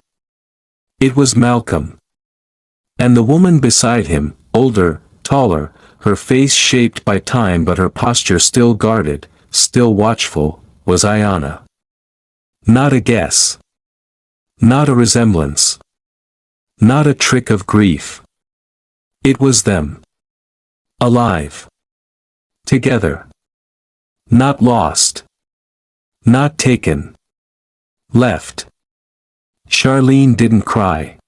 It was Malcolm. And the woman beside him, older, taller, her face shaped by time but her posture still guarded, still watchful, was Ayanna. Not a guess. Not a resemblance. Not a trick of grief. It was them. Alive. Together. Not lost. Not taken. Left. Charlene didn't cry.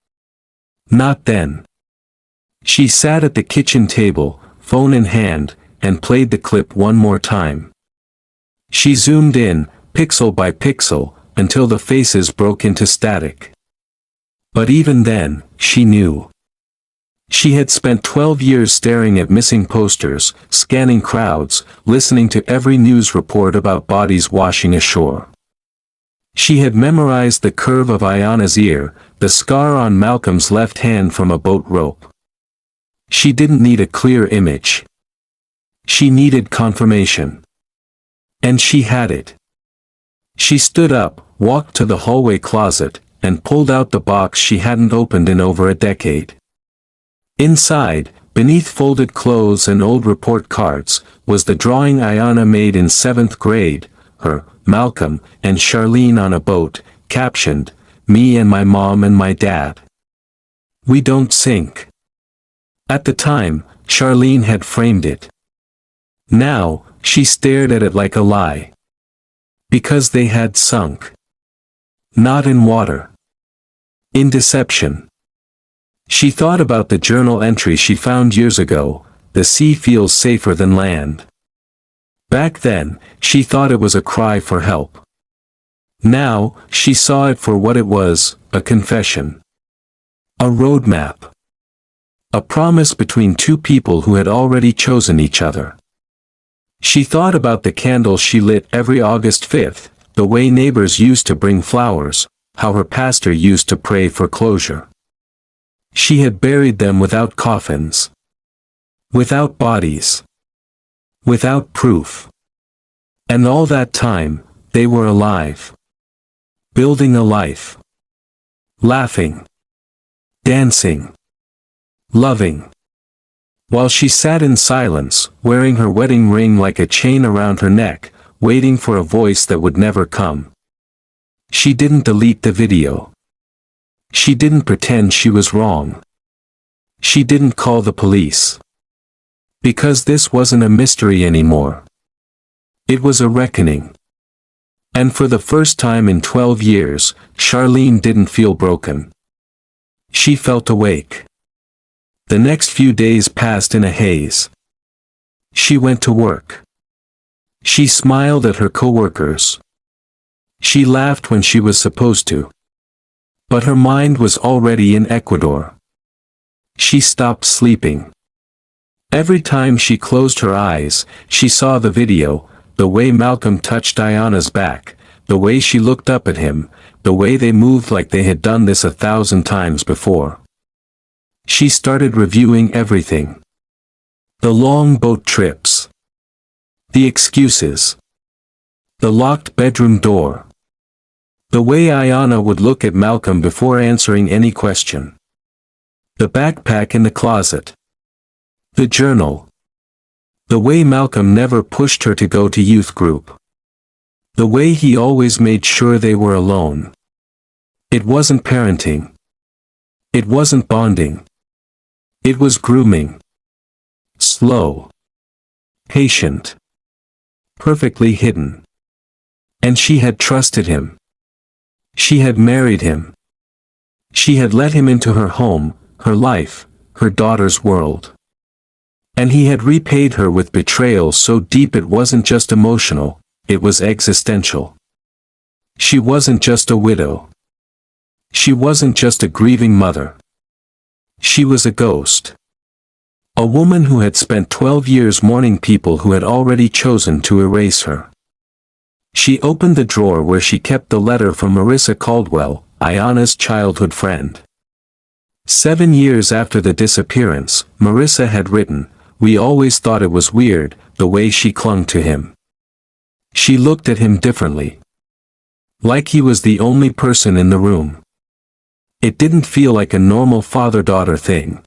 Not then. She sat at the kitchen table, phone in hand, and played the clip one more time. She zoomed in, pixel by pixel, until the faces broke into static. But even then, she knew. She had spent 12 years staring at missing posters, scanning crowds, listening to every news report about bodies washing ashore. She had memorized the curve of Ayanna's ear, the scar on Malcolm's left hand from a boat rope. She didn't need a clear image. She needed confirmation. And she had it. She stood up, walked to the hallway closet, and pulled out the box she hadn't opened in over a decade. Inside, beneath folded clothes and old report cards, was the drawing Ayanna made in 7th grade, her, Malcolm, and Charlene on a boat, captioned, "Me and my mom and my dad. We don't sink." At the time, Charlene had framed it. Now, she stared at it like a lie. Because they had sunk. Not in water. In deception. She thought about the journal entry she found years ago, "The sea feels safer than land." Back then, she thought it was a cry for help. Now, she saw it for what it was, a confession. A roadmap. A promise between two people who had already chosen each other. She thought about the candles she lit every August 5th, the way neighbors used to bring flowers, how her pastor used to pray for closure. She had buried them without coffins. Without bodies. Without proof. And all that time, they were alive. Building a life. Laughing. Dancing. Loving. While she sat in silence, wearing her wedding ring like a chain around her neck, waiting for a voice that would never come. She didn't delete the video. She didn't pretend she was wrong. She didn't call the police. Because this wasn't a mystery anymore. It was a reckoning. And for the first time in 12 years, Charlene didn't feel broken. She felt awake. The next few days passed in a haze. She went to work. She smiled at her coworkers. She laughed when she was supposed to. But her mind was already in Ecuador. She stopped sleeping. Every time she closed her eyes, she saw the video, the way Malcolm touched Ayanna's back, the way she looked up at him, the way they moved like they had done this 1,000 times before. She started reviewing everything. The long boat trips. The excuses. The locked bedroom door. The way Ayanna would look at Malcolm before answering any question. The backpack in the closet. The journal. The way Malcolm never pushed her to go to youth group. The way he always made sure they were alone. It wasn't parenting. It wasn't bonding. It was grooming. Slow. Patient. Perfectly hidden. And she had trusted him. She had married him. She had let him into her home, her life, her daughter's world. And he had repaid her with betrayal so deep it wasn't just emotional, it was existential. She wasn't just a widow. She wasn't just a grieving mother. She was a ghost. A woman who had spent 12 years mourning people who had already chosen to erase her. She opened the drawer where she kept the letter from Marissa Caldwell, Ayanna's childhood friend. 7 years after the disappearance, Marissa had written, "We always thought it was weird, the way she clung to him. She looked at him differently. Like he was the only person in the room. It didn't feel like a normal father-daughter thing.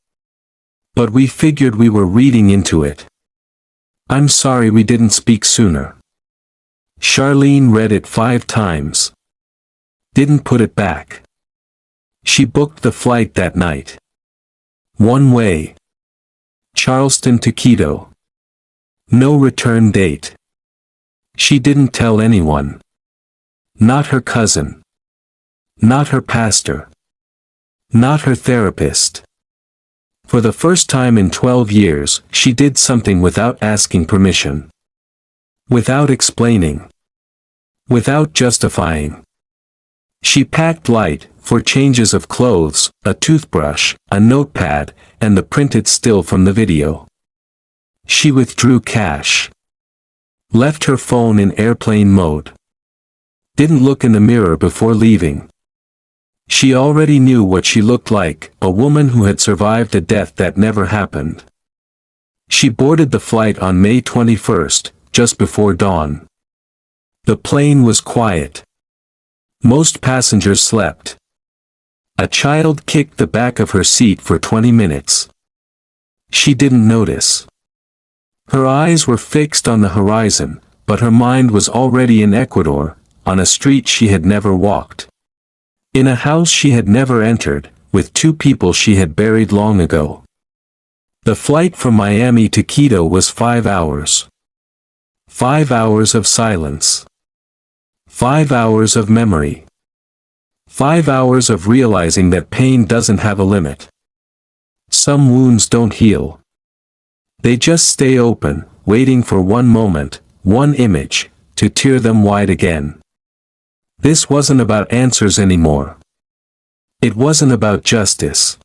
But we figured we were reading into it. I'm sorry we didn't speak sooner." Charlene read it 5 times. Didn't put it back. She booked the flight that night. One way. Charleston to Quito. No return date. She didn't tell anyone. Not her cousin. Not her pastor. Not her therapist. For the first time in 12 years, she did something without asking permission. Without explaining. Without justifying. She packed light, 4 changes of clothes, a toothbrush, a notepad, and the printed still from the video. She withdrew cash. Left her phone in airplane mode. Didn't look in the mirror before leaving. She already knew what she looked like, a woman who had survived a death that never happened. She boarded the flight on May 21st, just before dawn. The plane was quiet. Most passengers slept. A child kicked the back of her seat for 20 minutes. She didn't notice. Her eyes were fixed on the horizon, but her mind was already in Ecuador, on a street she had never walked. In a house she had never entered, with 2 people she had buried long ago. The flight from Miami to Quito was 5 hours. 5 hours of silence. 5 hours of memory. 5 hours of realizing that pain doesn't have a limit. Some wounds don't heal. They just stay open, waiting for one moment, one image, to tear them wide again. This wasn't about answers anymore. It wasn't about justice.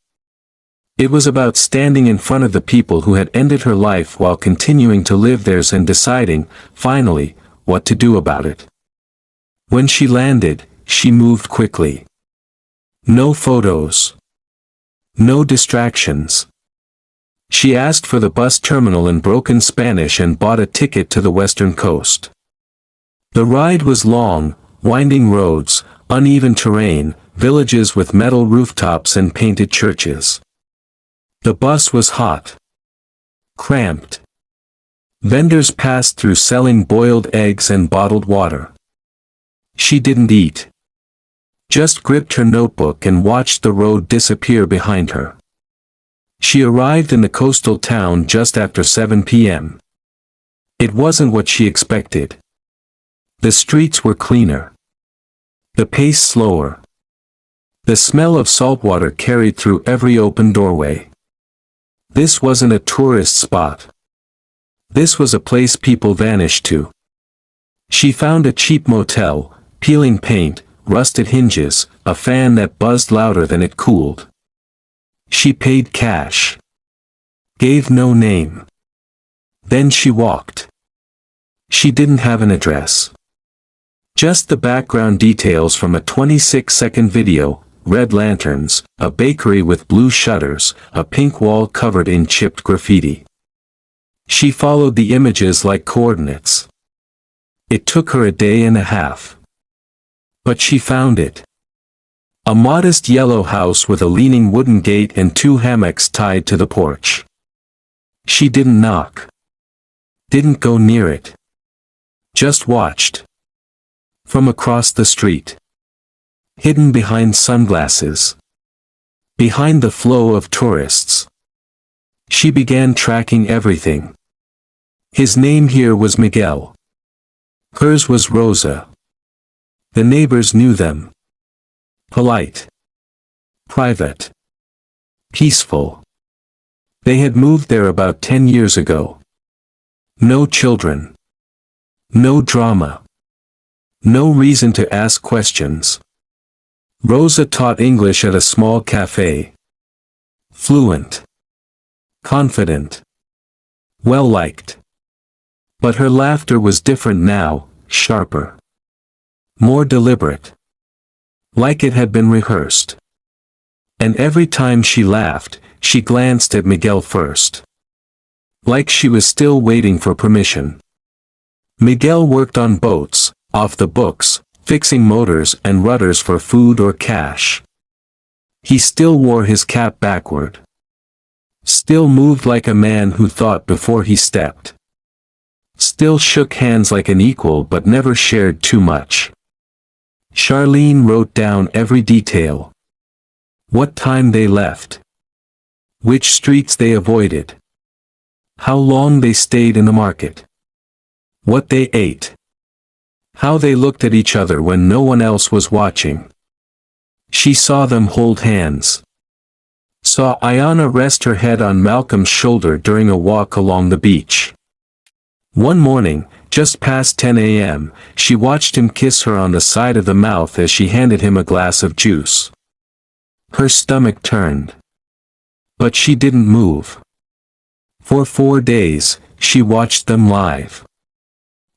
It was about standing in front of the people who had ended her life while continuing to live theirs and deciding, finally, what to do about it. When she landed, she moved quickly. No photos. No distractions. She asked for the bus terminal in broken Spanish and bought a ticket to the western coast. The ride was long, winding roads, uneven terrain, villages with metal rooftops and painted churches. The bus was hot. Cramped. Vendors passed through selling boiled eggs and bottled water. She didn't eat. Just gripped her notebook and watched the road disappear behind her. She arrived in the coastal town just after 7 p.m. It wasn't what she expected. The streets were cleaner. The pace slower. The smell of saltwater carried through every open doorway. This wasn't a tourist spot. This was a place people vanished to. She found a cheap motel, peeling paint, rusted hinges, a fan that buzzed louder than it cooled. She paid cash. Gave no name. Then she walked. She didn't have an address. Just the background details from a 26-second video, red lanterns, a bakery with blue shutters, a pink wall covered in chipped graffiti. She followed the images like coordinates. It took her a day and a half. But she found it. A modest yellow house with a leaning wooden gate and 2 hammocks tied to the porch. She didn't knock. Didn't go near it. Just watched. From across the street. Hidden behind sunglasses. Behind the flow of tourists. She began tracking everything. His name here was Miguel. Hers was Rosa. The neighbors knew them. Polite. Private. Peaceful. They had moved there about 10 years ago. No children. No drama. No reason to ask questions. Rosa taught English at a small cafe. Fluent. Confident. Well-liked. But her laughter was different now, sharper. More deliberate. Like it had been rehearsed. And every time she laughed, she glanced at Miguel first. Like she was still waiting for permission. Miguel worked on boats, off the books, fixing motors and rudders for food or cash. He still wore his cap backward. Still moved like a man who thought before he stepped. Still shook hands like an equal but never shared too much. Charlene wrote down every detail. What time they left. Which streets they avoided. How long they stayed in the market. What they ate. How they looked at each other when no one else was watching. She saw them hold hands. Saw Ayanna rest her head on Malcolm's shoulder during a walk along the beach. One morning, just past 10 a.m., she watched him kiss her on the side of the mouth as she handed him a glass of juice. Her stomach turned. But she didn't move. For 4 days, she watched them live.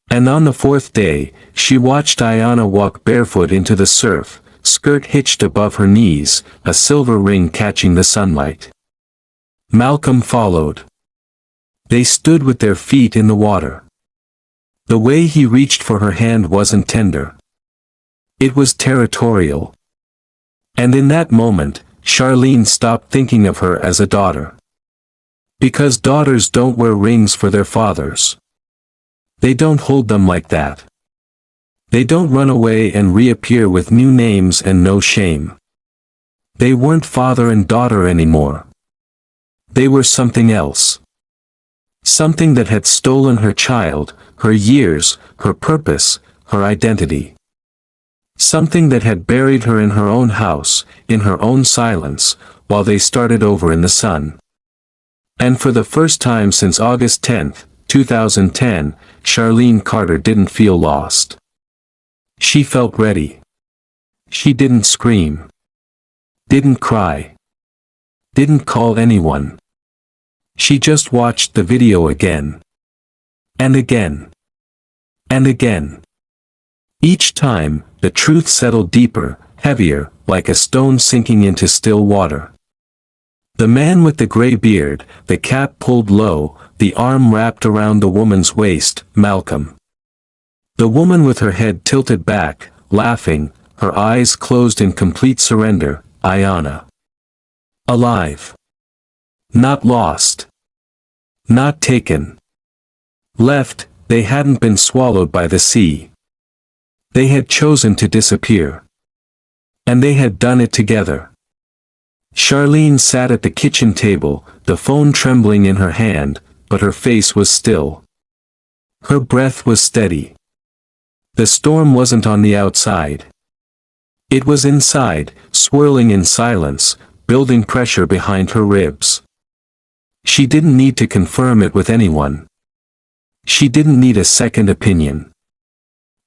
And on the 4th day, she watched Ayanna walk barefoot into the surf, skirt hitched above her knees, a silver ring catching the sunlight. Malcolm followed. They stood with their feet in the water. The way he reached for her hand wasn't tender. It was territorial. And in that moment, Charlene stopped thinking of her as a daughter. Because daughters don't wear rings for their fathers. They don't hold them like that. They don't run away and reappear with new names and no shame. They weren't father and daughter anymore. They were something else. Something that had stolen her child, her years, her purpose, her identity. Something that had buried her in her own house, in her own silence, while they started over in the sun. And for the first time since August 10, 2010, Charlene Carter didn't feel lost. She felt ready. She didn't scream. Didn't cry. Didn't call anyone. She just watched the video again. And again. And again. Each time, the truth settled deeper, heavier, like a stone sinking into still water. The man with the gray beard, the cap pulled low, the arm wrapped around the woman's waist, Malcolm. The woman with her head tilted back, laughing, her eyes closed in complete surrender, Ayanna. Alive. Not lost. Not taken. Left, they hadn't been swallowed by the sea. They had chosen to disappear. And they had done it together. Charlene sat at the kitchen table, the phone trembling in her hand, but her face was still. Her breath was steady. The storm wasn't on the outside. It was inside, swirling in silence, building pressure behind her ribs. She didn't need to confirm it with anyone. She didn't need a second opinion.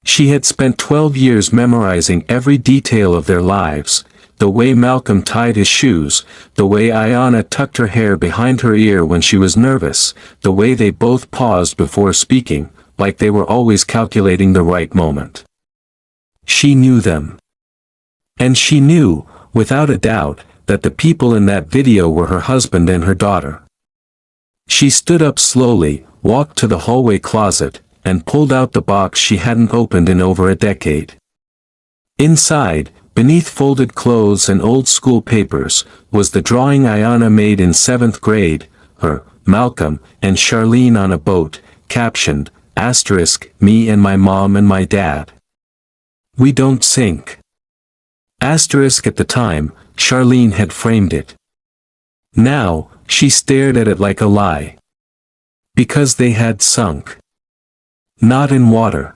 She had spent 12 years memorizing every detail of their lives, the way Malcolm tied his shoes, the way Ayanna tucked her hair behind her ear when she was nervous, the way they both paused before speaking, like they were always calculating the right moment. She knew them. And she knew, without a doubt, that the people in that video were her husband and her daughter. She stood up slowly, walked to the hallway closet, and pulled out the box she hadn't opened in over a decade. Inside, beneath folded clothes and old school papers, was the drawing Ayanna made in 7th grade, her, Malcolm, and Charlene on a boat, captioned, *Me and my mom and my dad. We don't sink. At the time, Charlene had framed it. Now, she stared at it like a lie. Because they had sunk. Not in water.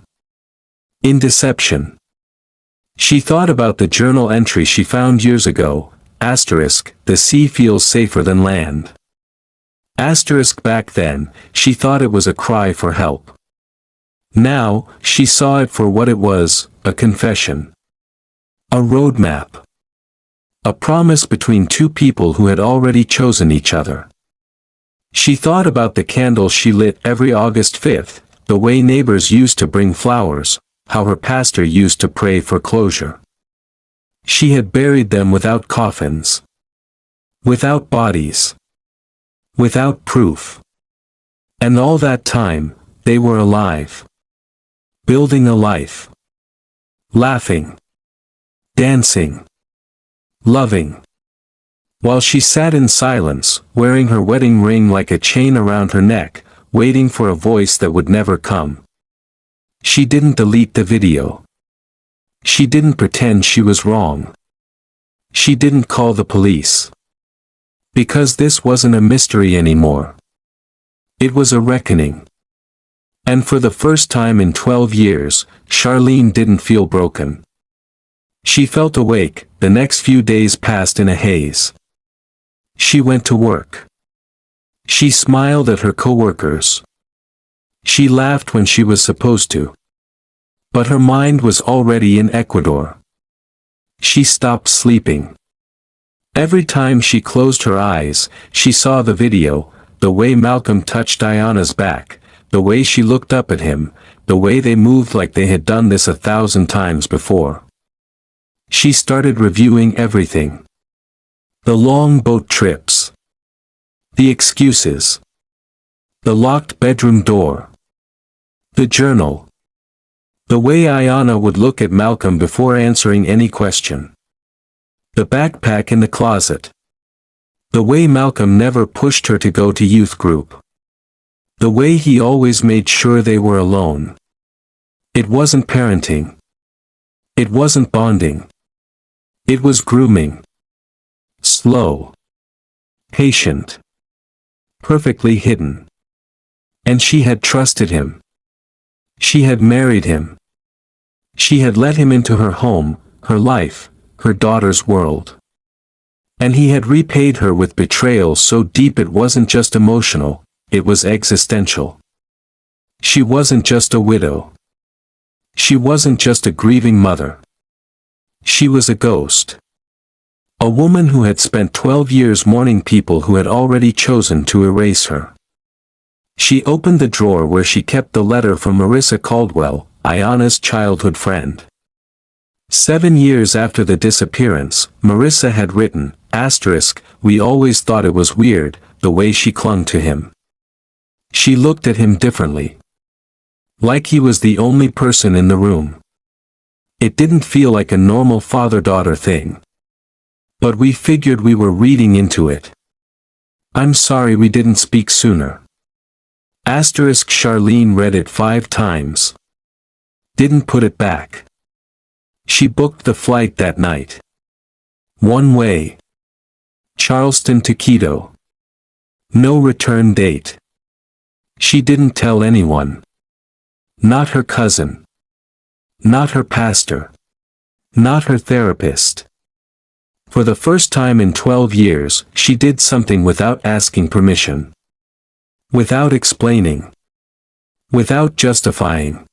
In deception. She thought about the journal entry she found years ago, *The sea feels safer than land. Back then, she thought it was a cry for help. Now, she saw it for what it was, a confession. A roadmap. A promise between two people who had already chosen each other. She thought about the candles she lit every August 5th, the way neighbors used to bring flowers, how her pastor used to pray for closure. She had buried them without coffins. Without bodies. Without proof. And all that time, they were alive. Building a life. Laughing. Dancing. Loving. While she sat in silence, wearing her wedding ring like a chain around her neck, waiting for a voice that would never come. She didn't delete the video. She didn't pretend she was wrong. She didn't call the police. Because this wasn't a mystery anymore. It was a reckoning. And for the first time in 12 years, Charlene didn't feel broken. She felt awake. The next few days passed in a haze. She went to work. She smiled at her coworkers. She laughed when she was supposed to. But her mind was already in Ecuador. She stopped sleeping. Every time she closed her eyes, she saw the video, the way Malcolm touched Ayanna's back, the way she looked up at him, the way they moved like they had done this 1,000 times before. She started reviewing everything. The long boat trips. The excuses. The locked bedroom door. The journal. The way Ayanna would look at Malcolm before answering any question. The backpack in the closet. The way Malcolm never pushed her to go to youth group. The way he always made sure they were alone. It wasn't parenting. It wasn't bonding. It was grooming. Slow. Patient. Perfectly hidden. And she had trusted him. She had married him. She had let him into her home, her life, her daughter's world. And he had repaid her with betrayal so deep it wasn't just emotional, it was existential. She wasn't just a widow. She wasn't just a grieving mother. She was a ghost. A woman who had spent 12 years mourning people who had already chosen to erase her. She opened the drawer where she kept the letter from Marissa Caldwell, Ayanna's childhood friend. 7 years after the disappearance, Marissa had written, "We always thought it was weird, the way she clung to him. She looked at him differently. Like he was the only person in the room. It didn't feel like a normal father-daughter thing. But we figured we were reading into it. I'm sorry we didn't speak sooner." Charlene read it 5 times. Didn't put it back. She booked the flight that night. One way. Charleston to Quito. No return date. She didn't tell anyone. Not her cousin. Not her pastor. Not her therapist. For the first time in 12 years, she did something without asking permission. Without explaining. Without justifying.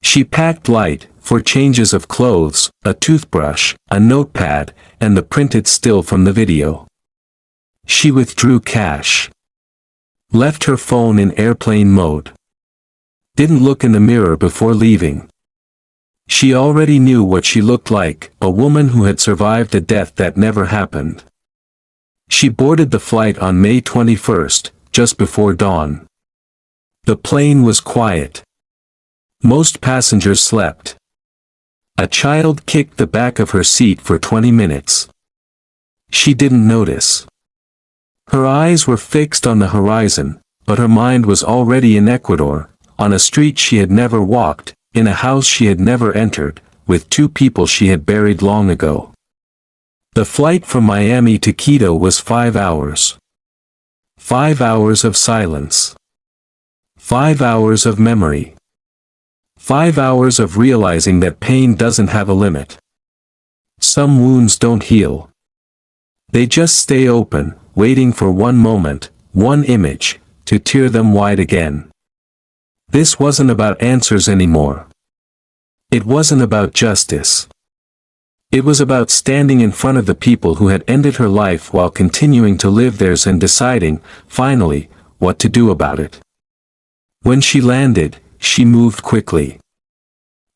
She packed light, 4 changes of clothes, a toothbrush, a notepad, and the printed still from the video. She withdrew cash. Left her phone in airplane mode. Didn't look in the mirror before leaving. She already knew what she looked like, a woman who had survived a death that never happened. She boarded the flight on May 21st, just before dawn. The plane was quiet. Most passengers slept. A child kicked the back of her seat for 20 minutes. She didn't notice. Her eyes were fixed on the horizon, but her mind was already in Ecuador, on a street she had never walked, in a house she had never entered, with 2 people she had buried long ago. The flight from Miami to Quito was 5 hours. 5 hours of silence. 5 hours of memory. 5 hours of realizing that pain doesn't have a limit. Some wounds don't heal. They just stay open, waiting for one moment, one image, to tear them wide again. This wasn't about answers anymore. It wasn't about justice. It was about standing in front of the people who had ended her life while continuing to live theirs and deciding, finally, what to do about it. When she landed, she moved quickly.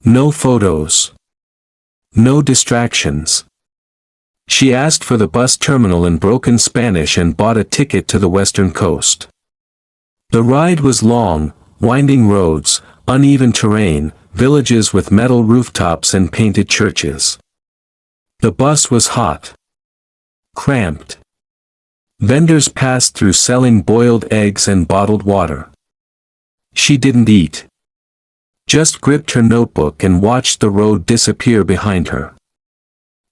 No photos. No distractions. She asked for the bus terminal in broken Spanish and bought a ticket to the western coast. The ride was long, winding roads, uneven terrain, villages with metal rooftops and painted churches. The bus was hot. Cramped. Vendors passed through selling boiled eggs and bottled water. She didn't eat. Just gripped her notebook and watched the road disappear behind her.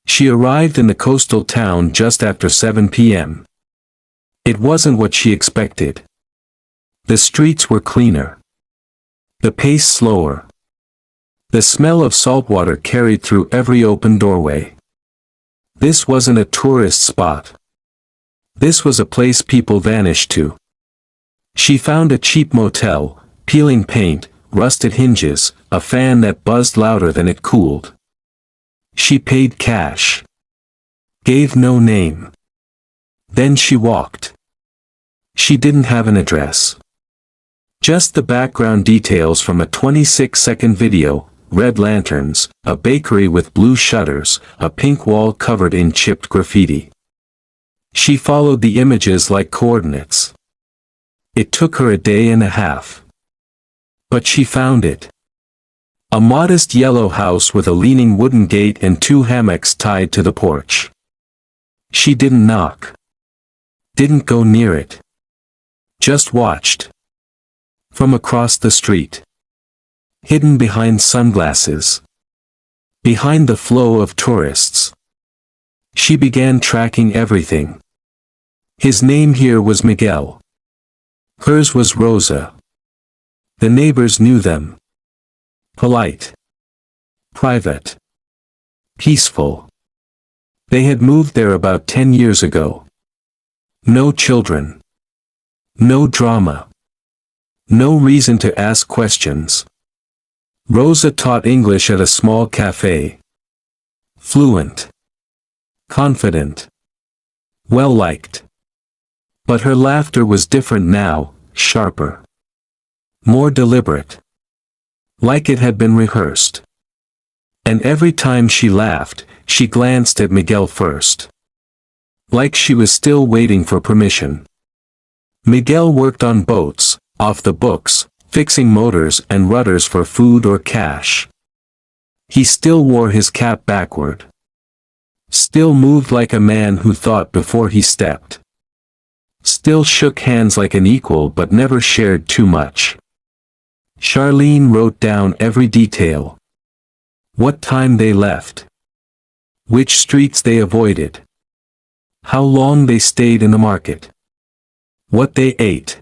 She arrived in the coastal town just after 7 p.m. It wasn't what she expected. The streets were cleaner. The pace slower. The smell of saltwater carried through every open doorway. This wasn't a tourist spot. This was a place people vanished to. She found a cheap motel, peeling paint, rusted hinges, a fan that buzzed louder than it cooled. She paid cash. Gave no name. Then she walked. She didn't have an address. Just the background details from a 26-second video: red lanterns, a bakery with blue shutters, a pink wall covered in chipped graffiti. She followed the images like coordinates. It took her a day and a half. But she found it. A modest yellow house with a leaning wooden gate and 2 hammocks tied to the porch. She didn't knock. Didn't go near it. Just watched. From across the street. Hidden behind sunglasses. Behind the flow of tourists. She began tracking everything. His name here was Miguel. Hers was Rosa. The neighbors knew them. Polite. Private. Peaceful. They had moved there about 10 years ago. No children. No drama. No reason to ask questions. Rosa taught English at a small cafe. Fluent. Confident. Well-liked. But her laughter was different now, sharper. More deliberate. Like it had been rehearsed. And every time she laughed, she glanced at Miguel first. Like she was still waiting for permission. Miguel worked on boats, off the books, fixing motors and rudders for food or cash. He still wore his cap backward. Still moved like a man who thought before he stepped. Still shook hands like an equal but never shared too much. Charlene wrote down every detail. What time they left. Which streets they avoided. How long they stayed in the market. What they ate.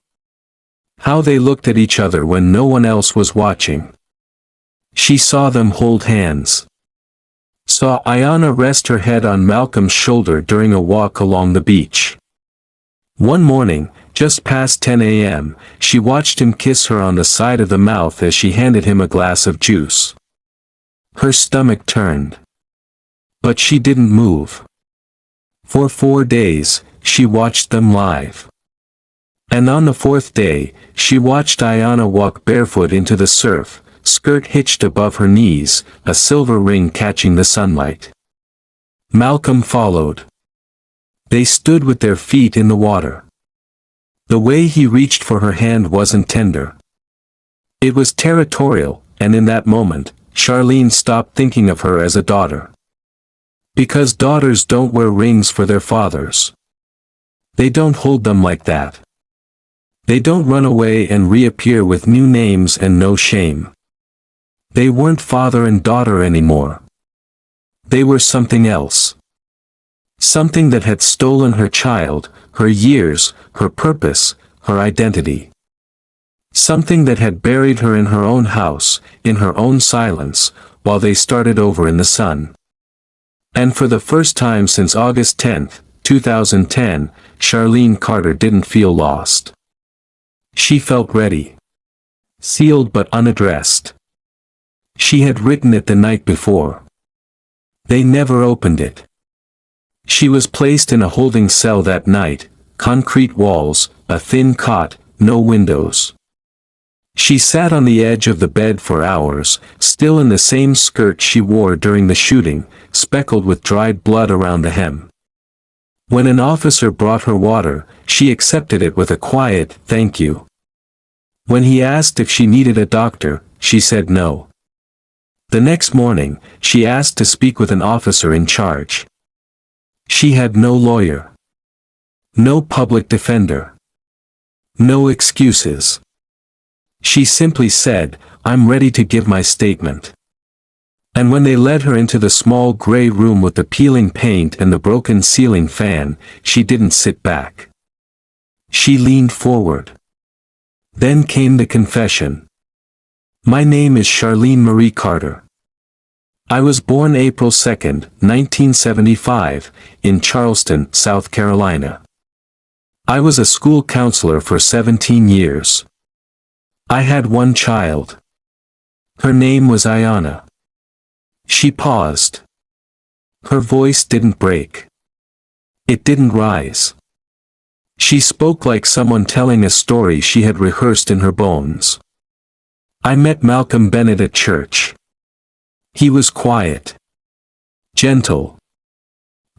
How they looked at each other when no one else was watching. She saw them hold hands. Saw Ayanna rest her head on Malcolm's shoulder during a walk along the beach. One morning, just past 10 a.m., she watched him kiss her on the side of the mouth as she handed him a glass of juice. Her stomach turned. But she didn't move. For 4 days, she watched them live. And on the 4th day, she watched Ayanna walk barefoot into the surf, skirt hitched above her knees, a silver ring catching the sunlight. Malcolm followed. They stood with their feet in the water. The way he reached for her hand wasn't tender. It was territorial, and in that moment, Charlene stopped thinking of her as a daughter. Because daughters don't wear rings for their fathers. They don't hold them like that. They don't run away and reappear with new names and no shame. They weren't father and daughter anymore. They were something else. Something that had stolen her child, her years, her purpose, her identity. Something that had buried her in her own house, in her own silence, while they started over in the sun. And for the first time since August 10, 2010, Charlene Carter didn't feel lost. She felt ready. Sealed but unaddressed. She had written it the night before. They never opened it. She was placed in a holding cell that night, concrete walls, a thin cot, no windows. She sat on the edge of the bed for hours, still in the same skirt she wore during the shooting, speckled with dried blood around the hem. When an officer brought her water, she accepted it with a quiet, "Thank you." When he asked if she needed a doctor, she said no. The next morning, she asked to speak with an officer in charge. She had no lawyer. No public defender. No excuses. She simply said, "I'm ready to give my statement." And when they led her into the small gray room with the peeling paint and the broken ceiling fan, she didn't sit back. She leaned forward. Then came the confession. "My name is Charlene Marie Carter. I was born April 2, 1975, in Charleston, South Carolina. I was a school counselor for 17 years. I had one child. Her name was Ayanna. She paused. Her voice didn't break. It didn't rise. She spoke like someone telling a story she had rehearsed in her bones. I met Malcolm Bennett at church. He was quiet. Gentle.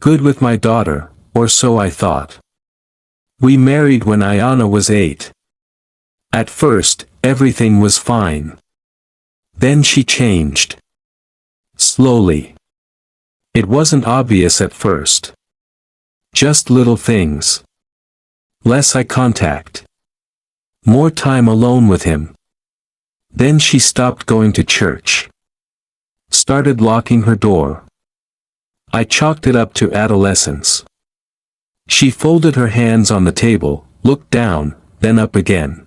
Good with my daughter, or so I thought. We married when Ayanna was 8. At first, everything was fine. Then she changed. Slowly. It wasn't obvious at first. Just little things. Less eye contact. More time alone with him. Then she stopped going to church. Started locking her door. I chalked it up to adolescence. She folded her hands on the table, looked down, then up again.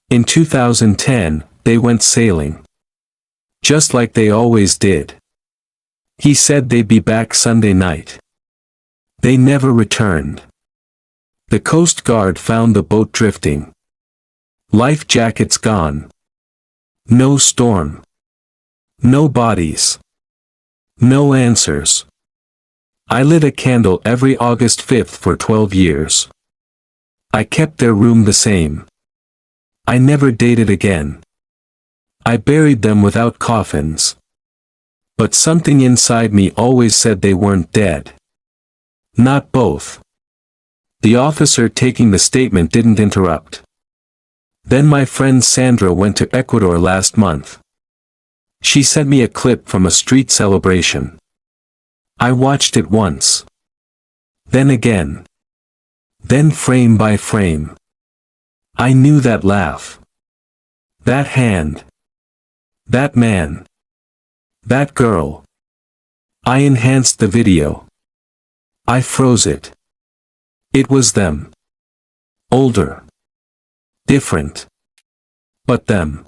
In 2010, they went sailing. Just like they always did. He said they'd be back Sunday night. They never returned. The Coast Guard found the boat drifting. Life jackets gone. No storm. No bodies. No answers. I lit a candle every August 5th for 12 years. I kept their room the same. I never dated again. I buried them without coffins. But something inside me always said they weren't dead. Not both. The officer taking the statement didn't interrupt. Then my friend Sandra went to Ecuador last month. She sent me a clip from a street celebration. I watched it once. Then again. Then frame by frame. I knew that laugh. That hand. That man. That girl. I enhanced the video. I froze it. It was them. Older. Different. But them.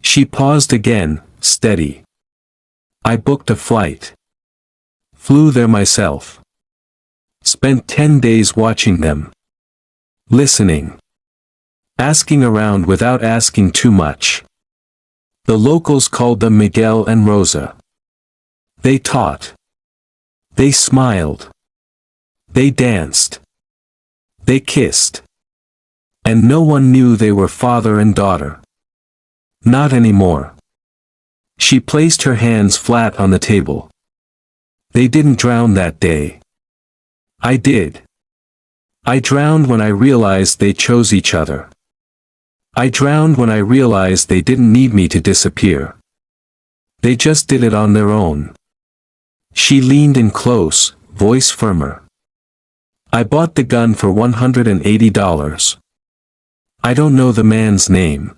She paused again, steady. I booked a flight. Flew there myself. Spent 10 days watching them. Listening. Asking around without asking too much. The locals called them Miguel and Rosa. They taught. They smiled. They danced. They kissed. And no one knew they were father and daughter. Not anymore. She placed her hands flat on the table. They didn't drown that day. I did. I drowned when I realized they chose each other. I drowned when I realized they didn't need me to disappear. They just did it on their own. She leaned in close, voice firmer. I bought the gun for $180. I don't know the man's name.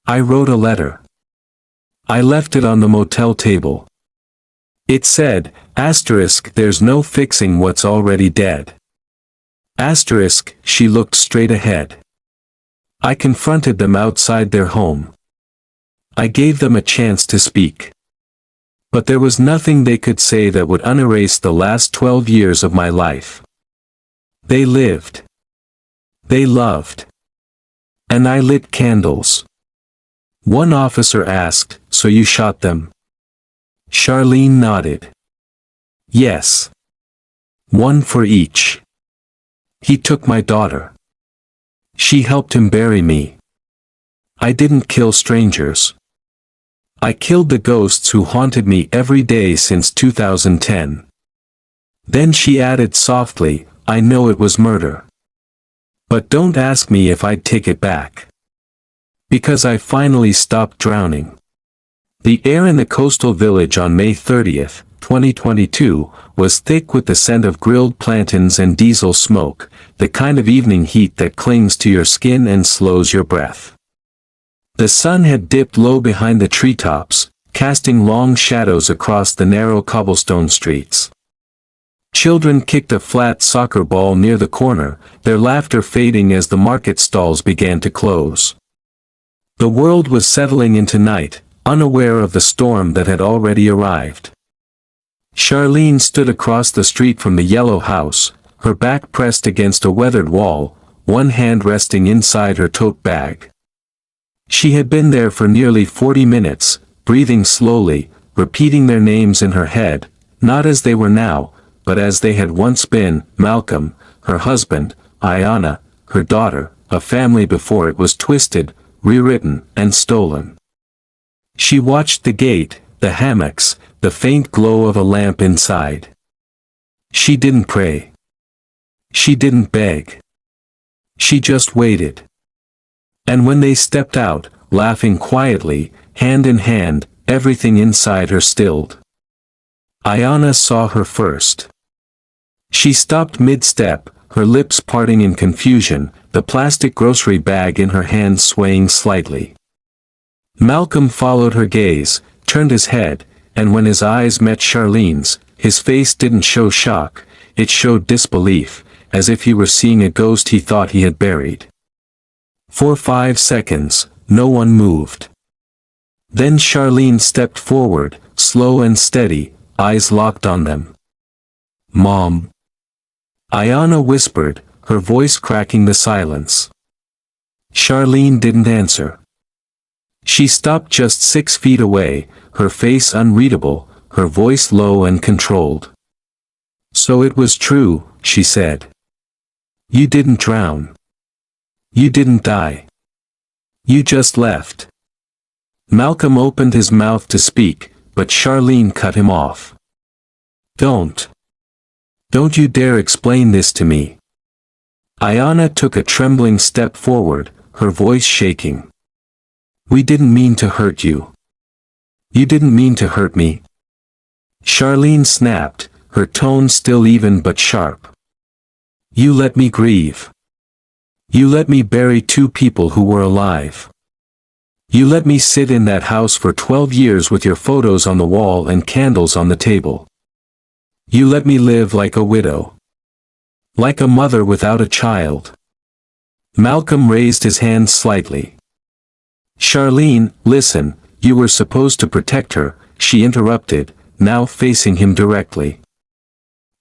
I wrote a letter. I left it on the motel table. It said, asterisk, there's no fixing what's already dead. Asterisk, she looked straight ahead. I confronted them outside their home. I gave them a chance to speak. But there was nothing they could say that would unerase the last 12 years of my life. They lived. They loved. And I lit candles. One officer asked, so you shot them? Charlene nodded. Yes. One for each. He took my daughter. She helped him bury me. I didn't kill strangers. I killed the ghosts who haunted me every day since 2010. Then she added softly, I know it was murder. But don't ask me if I'd take it back. Because I finally stopped drowning. The air in the coastal village on May 30th, 2022, was thick with the scent of grilled plantains and diesel smoke, the kind of evening heat that clings to your skin and slows your breath. The sun had dipped low behind the treetops, casting long shadows across the narrow cobblestone streets. Children kicked a flat soccer ball near the corner, their laughter fading as the market stalls began to close. The world was settling into night, unaware of the storm that had already arrived. Charlene stood across the street from the yellow house, her back pressed against a weathered wall, one hand resting inside her tote bag. She had been there for nearly 40 minutes, breathing slowly, repeating their names in her head, not as they were now, but as they had once been: Malcolm, her husband; Ayanna, her daughter, a family before it was twisted, rewritten, and stolen. She watched the gate, the hammocks, the faint glow of a lamp inside. She didn't pray. She didn't beg. She just waited. And when they stepped out, laughing quietly, hand in hand, everything inside her stilled. Ayanna saw her first. She stopped mid-step, her lips parting in confusion, the plastic grocery bag in her hand swaying slightly. Malcolm followed her gaze, turned his head, and when his eyes met Charlene's, his face didn't show shock, it showed disbelief, as if he were seeing a ghost he thought he had buried. For 5 seconds, no one moved. Then Charlene stepped forward, slow and steady, eyes locked on them. "Mom," Ayanna whispered, her voice cracking the silence. Charlene didn't answer. She stopped just 6 feet away, her face unreadable, her voice low and controlled. "So it was true," she said. "You didn't drown. You didn't die. You just left." Malcolm opened his mouth to speak, but Charlene cut him off. Don't you dare explain this to me." Ayanna took a trembling step forward, her voice shaking. "We didn't mean to hurt you. You didn't mean to hurt me." Charlene snapped, her tone still even but sharp. "You let me grieve. You let me bury 2 people who were alive. You let me sit in that house for 12 years with your photos on the wall and candles on the table. You let me live like a widow. Like a mother without a child." Malcolm raised his hand slightly. "Charlene, listen, you were supposed to protect her," she interrupted, now facing him directly.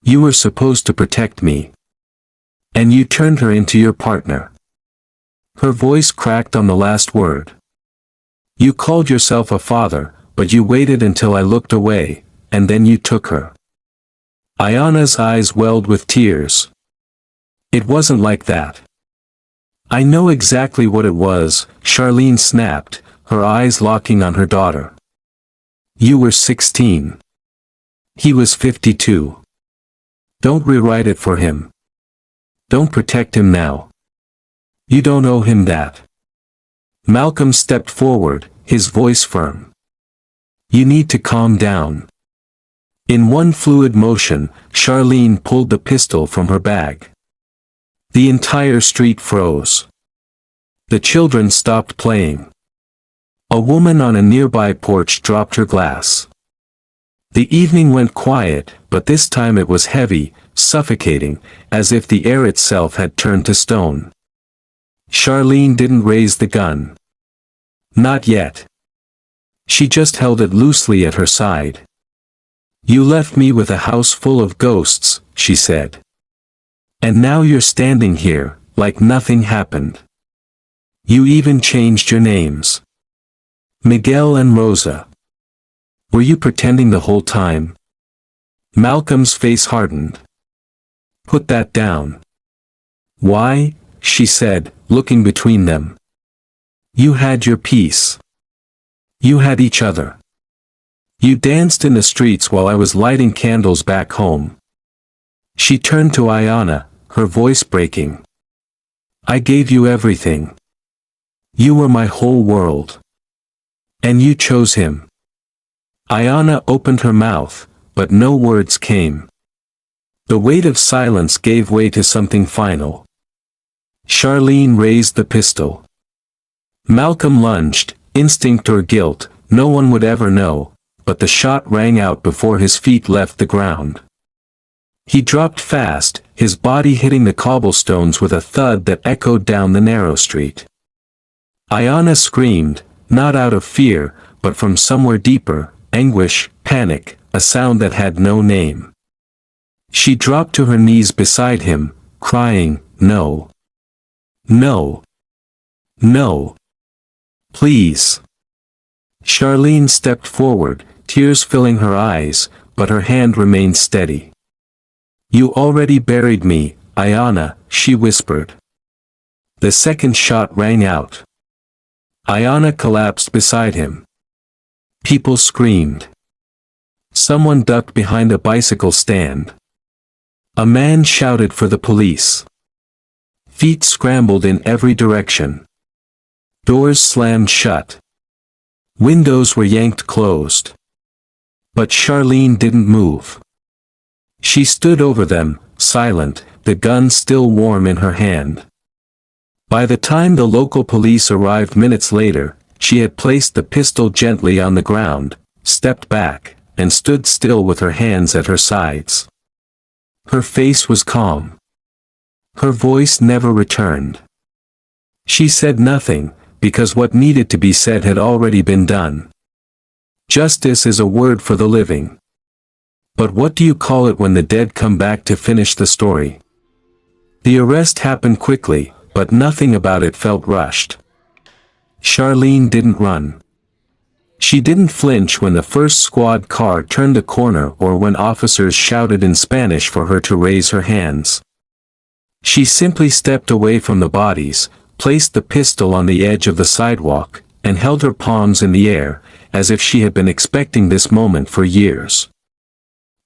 "You were supposed to protect me. And you turned her into your partner." Her voice cracked on the last word. "You called yourself a father, but you waited until I looked away, and then you took her." Ayanna's eyes welled with tears. "It wasn't like that." "I know exactly what it was," Charlene snapped, her eyes locking on her daughter. "You were 16. He was 52. Don't rewrite it for him. Don't protect him now. You don't owe him that." Malcolm stepped forward, his voice firm. "You need to calm down." In one fluid motion, Charlene pulled the pistol from her bag. The entire street froze. The children stopped playing. A woman on a nearby porch dropped her glass. The evening went quiet, but this time it was heavy, suffocating, as if the air itself had turned to stone. Charlene didn't raise the gun. Not yet. She just held it loosely at her side. "You left me with a house full of ghosts," she said. "And now you're standing here, like nothing happened. You even changed your names. Miguel and Rosa. Were you pretending the whole time?" Malcolm's face hardened. "Put that down." "Why?" she said, looking between them. "You had your peace. You had each other. You danced in the streets while I was lighting candles back home." She turned to Ayanna, her voice breaking. "I gave you everything. You were my whole world. And you chose him." Ayanna opened her mouth, but no words came. The weight of silence gave way to something final. Charlene raised the pistol. Malcolm lunged, instinct or guilt, no one would ever know, but the shot rang out before his feet left the ground. He dropped fast, his body hitting the cobblestones with a thud that echoed down the narrow street. Ayanna screamed, not out of fear, but from somewhere deeper, anguish, panic, a sound that had no name. She dropped to her knees beside him, crying, "No. No. No." Please. Charlene stepped forward, tears filling her eyes, but her hand remained steady. You already buried me, Ayanna, she whispered. The second shot rang out. Ayanna collapsed beside him. People screamed. Someone ducked behind a bicycle stand. A man shouted for the police. Feet scrambled in every direction. Doors slammed shut. Windows were yanked closed. But Charlene didn't move. She stood over them, silent, the gun still warm in her hand. By the time the local police arrived minutes later, she had placed the pistol gently on the ground, stepped back, and stood still with her hands at her sides. Her face was calm. Her voice never returned. She said nothing, because what needed to be said had already been done. Justice is a word for the living. But what do you call it when the dead come back to finish the story? The arrest happened quickly, but nothing about it felt rushed. Charlene didn't run. She didn't flinch when the first squad car turned the corner or when officers shouted in Spanish for her to raise her hands. She simply stepped away from the bodies, placed the pistol on the edge of the sidewalk, and held her palms in the air, as if she had been expecting this moment for years.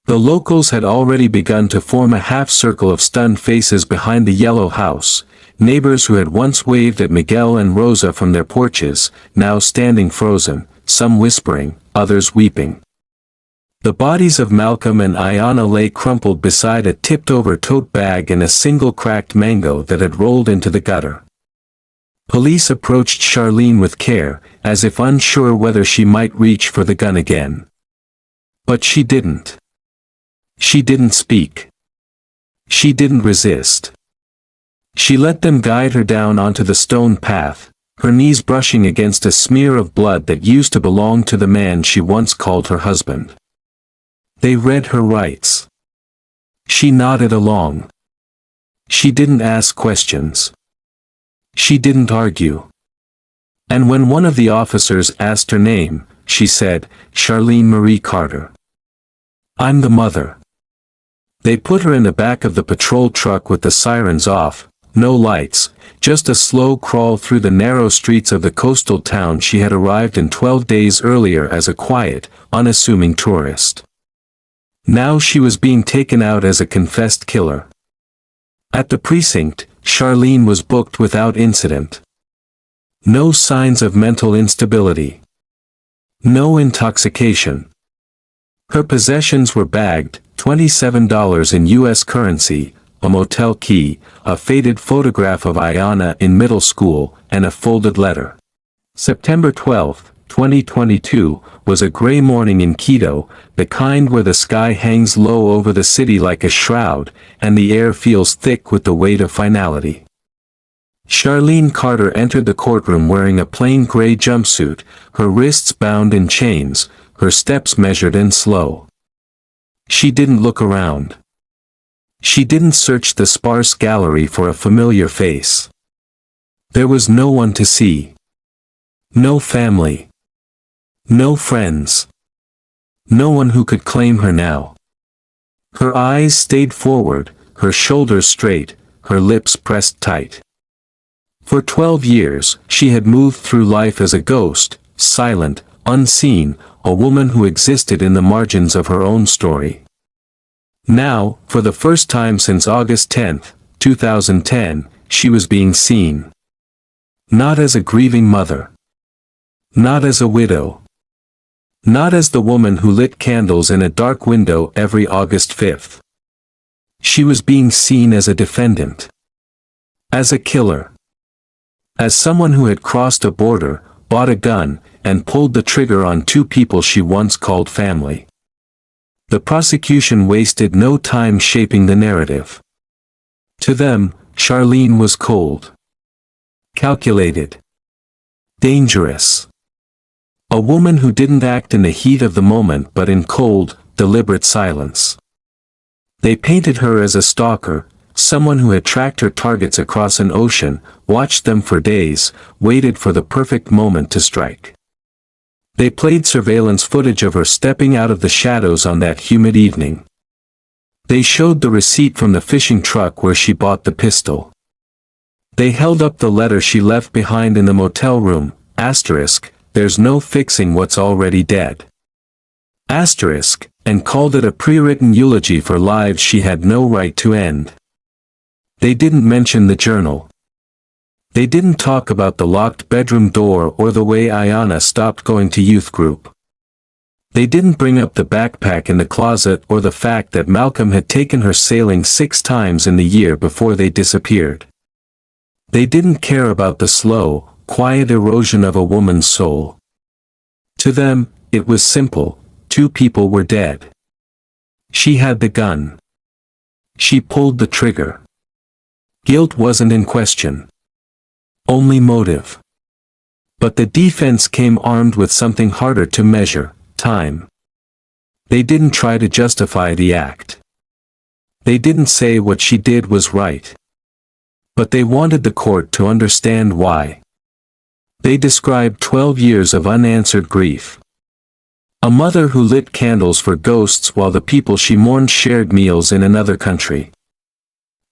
The locals had already begun to form a half-circle of stunned faces behind the yellow house, neighbors who had once waved at Miguel and Rosa from their porches, now standing frozen, some whispering, others weeping. The bodies of Malcolm and Ayanna lay crumpled beside a tipped-over tote bag and a single cracked mango that had rolled into the gutter. Police approached Charlene with care, as if unsure whether she might reach for the gun again. But she didn't. She didn't speak. She didn't resist. She let them guide her down onto the stone path, her knees brushing against a smear of blood that used to belong to the man she once called her husband. They read her rights. She nodded along. She didn't ask questions. She didn't argue. And when one of the officers asked her name, she said, Charlene Marie Carter. I'm the mother. They put her in the back of the patrol truck with the sirens off, no lights, just a slow crawl through the narrow streets of the coastal town she had arrived in 12 days earlier as a quiet, unassuming tourist. Now she was being taken out as a confessed killer. At the precinct, Charlene was booked without incident. No signs of mental instability. No intoxication. Her possessions were bagged, $27 in U.S. currency, a motel key, a faded photograph of Ayanna in middle school, and a folded letter. September 12, 2022, was a gray morning in Quito, the kind where the sky hangs low over the city like a shroud, and the air feels thick with the weight of finality. Charlene Carter entered the courtroom wearing a plain gray jumpsuit, her wrists bound in chains, her steps measured and slow. She didn't look around. She didn't search the sparse gallery for a familiar face. There was no one to see. No family. No friends. No one who could claim her now. Her eyes stayed forward, her shoulders straight, her lips pressed tight. For 12 years, she had moved through life as a ghost, silent, unseen, a woman who existed in the margins of her own story. Now, for the first time since August 10, 2010, she was being seen. Not as a grieving mother. Not as a widow. Not as the woman who lit candles in a dark window every August 5th. She was being seen as a defendant. As a killer. As someone who had crossed a border, bought a gun, and pulled the trigger on two people she once called family. The prosecution wasted no time shaping the narrative. To them, Charlene was cold. Calculated. Dangerous. A woman who didn't act in the heat of the moment but in cold, deliberate silence. They painted her as a stalker, Someone who had tracked her targets across an ocean, watched them for days, waited for the perfect moment to strike. They played surveillance footage of her stepping out of the shadows on that humid evening. They showed the receipt from the fishing truck where she bought the pistol. They held up the letter she left behind in the motel room, asterisk, there's no fixing what's already dead. Asterisk, and called it a pre-written eulogy for lives she had no right to end. They didn't mention the journal. They didn't talk about the locked bedroom door or the way Ayanna stopped going to youth group. They didn't bring up the backpack in the closet or the fact that Malcolm had taken her sailing 6 times in the year before they disappeared. They didn't care about the slow, quiet erosion of a woman's soul. To them, it was simple, 2 people were dead. She had the gun. She pulled the trigger. Guilt wasn't in question. Only motive. But the defense came armed with something harder to measure, time. They didn't try to justify the act. They didn't say what she did was right. But they wanted the court to understand why. They described 12 years of unanswered grief. A mother who lit candles for ghosts while the people she mourned shared meals in another country.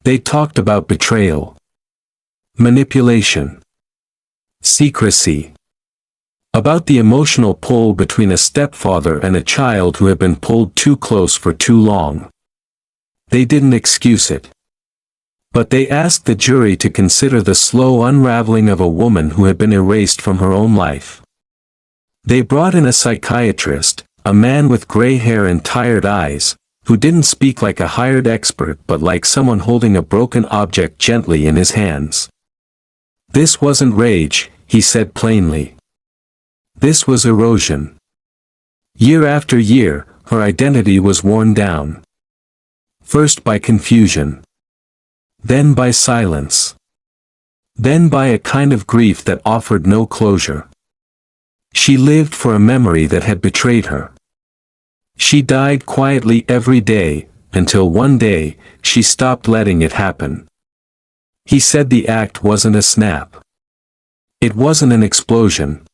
They talked about betrayal, manipulation, secrecy. About the emotional pull between a stepfather and a child who had been pulled too close for too long. They didn't excuse it. But they asked the jury to consider the slow unraveling of a woman who had been erased from her own life. They brought in a psychiatrist, a man with gray hair and tired eyes, who didn't speak like a hired expert but like someone holding a broken object gently in his hands. This wasn't rage, he said plainly. This was erosion. Year after year, her identity was worn down. First by confusion. Then by silence. Then by a kind of grief that offered no closure. She lived for a memory that had betrayed her. She died quietly every day, until one day, she stopped letting it happen. He said the act wasn't a snap. It wasn't an explosion.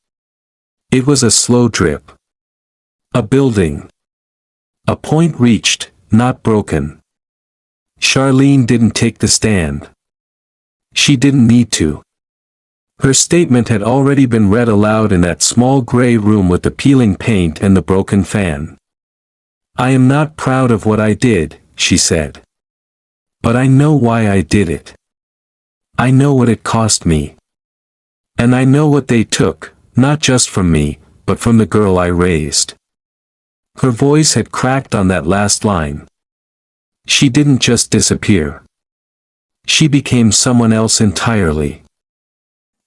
It was a slow drip. A building. A point reached, not broken. Charlene didn't take the stand. She didn't need to. Her statement had already been read aloud in that small gray room with the peeling paint and the broken fan. I am not proud of what I did, she said. But I know why I did it. I know what it cost me. And I know what they took, not just from me, but from the girl I raised. Her voice had cracked on that last line. She didn't just disappear. She became someone else entirely.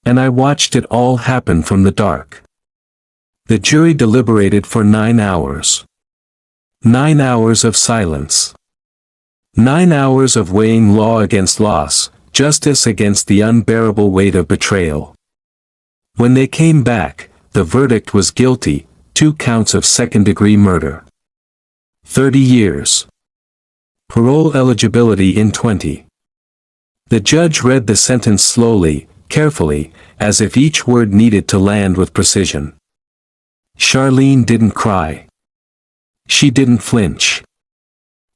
And I watched it all happen from the dark. The jury deliberated for 9 hours. 9 hours of silence. 9 hours of weighing law against loss, justice against the unbearable weight of betrayal. When they came back, the verdict was guilty, 2 counts of second-degree murder. 30 years. Parole eligibility in 20. The judge read the sentence slowly, carefully, as if each word needed to land with precision. Charlene didn't cry. She didn't flinch.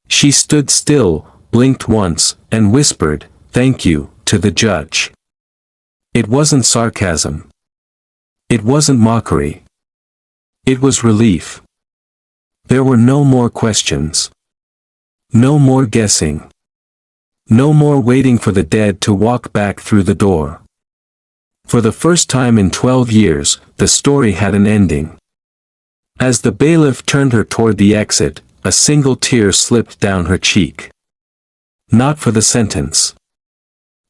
She stood still, blinked once, and whispered, "Thank you," to the judge. It wasn't sarcasm. It wasn't mockery. It was relief. There were no more questions. No more guessing. No more waiting for the dead to walk back through the door. For the first time in 12 years, the story had an ending. As the bailiff turned her toward the exit, a single tear slipped down her cheek. Not for the sentence.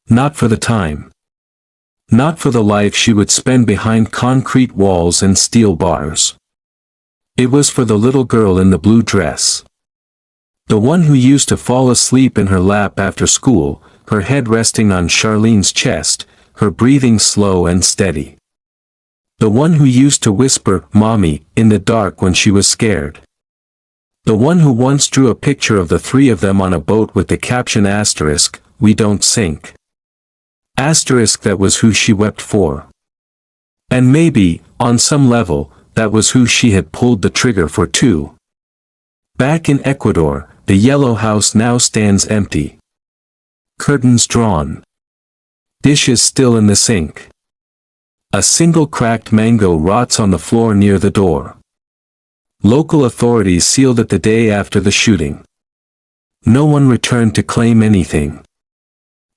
Not for the time. Not for the life she would spend behind concrete walls and steel bars. It was for the little girl in the blue dress. The one who used to fall asleep in her lap after school, her head resting on Charlene's chest, her breathing slow and steady. The one who used to whisper, "Mommy," in the dark when she was scared. The one who once drew a picture of the 3 of them on a boat with the caption asterisk, we don't sink. Asterisk, that was who she wept for. And maybe, on some level, that was who she had pulled the trigger for too. Back in Ecuador, the yellow house now stands empty. Curtains drawn. Dishes still in the sink. A single cracked mango rots on the floor near the door. Local authorities sealed it the day after the shooting. No one returned to claim anything.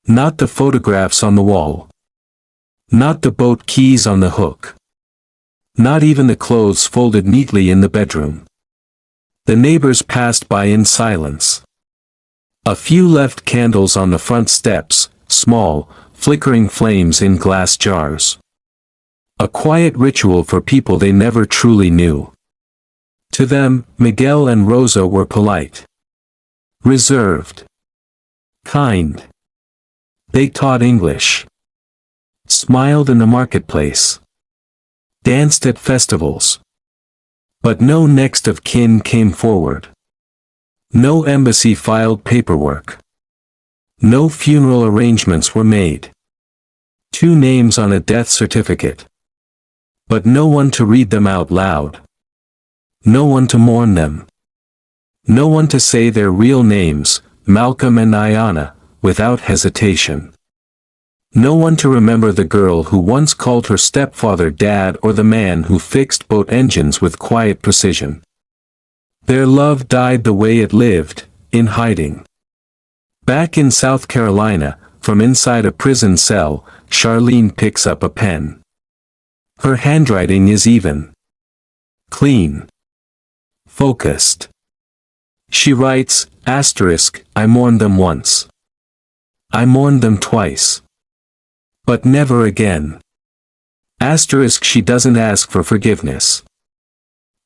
Not the photographs on the wall. Not the boat keys on the hook. Not even the clothes folded neatly in the bedroom. The neighbors passed by in silence. A few left candles on the front steps, small, flickering flames in glass jars. A quiet ritual for people they never truly knew. To them, Miguel and Rosa were polite. Reserved. Kind. They taught English. Smiled in the marketplace. Danced at festivals. But no next of kin came forward. No embassy filed paperwork. No funeral arrangements were made. 2 names on a death certificate. But no one to read them out loud. No one to mourn them. No one to say their real names, Malcolm and Ayanna, without hesitation. No one to remember the girl who once called her stepfather dad, or the man who fixed boat engines with quiet precision. Their love died the way it lived, in hiding. Back in South Carolina, from inside a prison cell, Charlene picks up a pen. Her handwriting is even. Clean. Focused. She writes, asterisk, I mourned them once. I mourned them twice. But never again. Asterisk, she doesn't ask for forgiveness.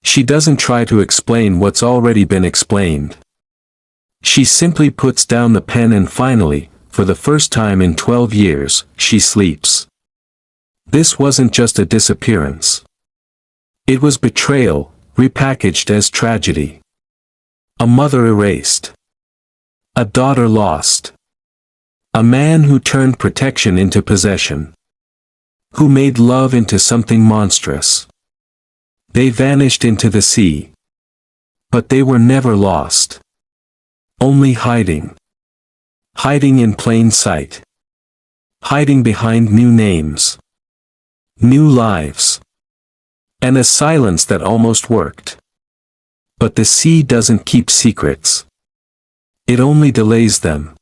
She doesn't try to explain what's already been explained. She simply puts down the pen and finally, for the first time in 12 years, she sleeps. This wasn't just a disappearance. It was betrayal, repackaged as tragedy. A mother erased. A daughter lost. A man who turned protection into possession. Who made love into something monstrous. They vanished into the sea. But they were never lost. Only hiding. Hiding in plain sight. Hiding behind new names. New lives. And a silence that almost worked. But the sea doesn't keep secrets. It only delays them.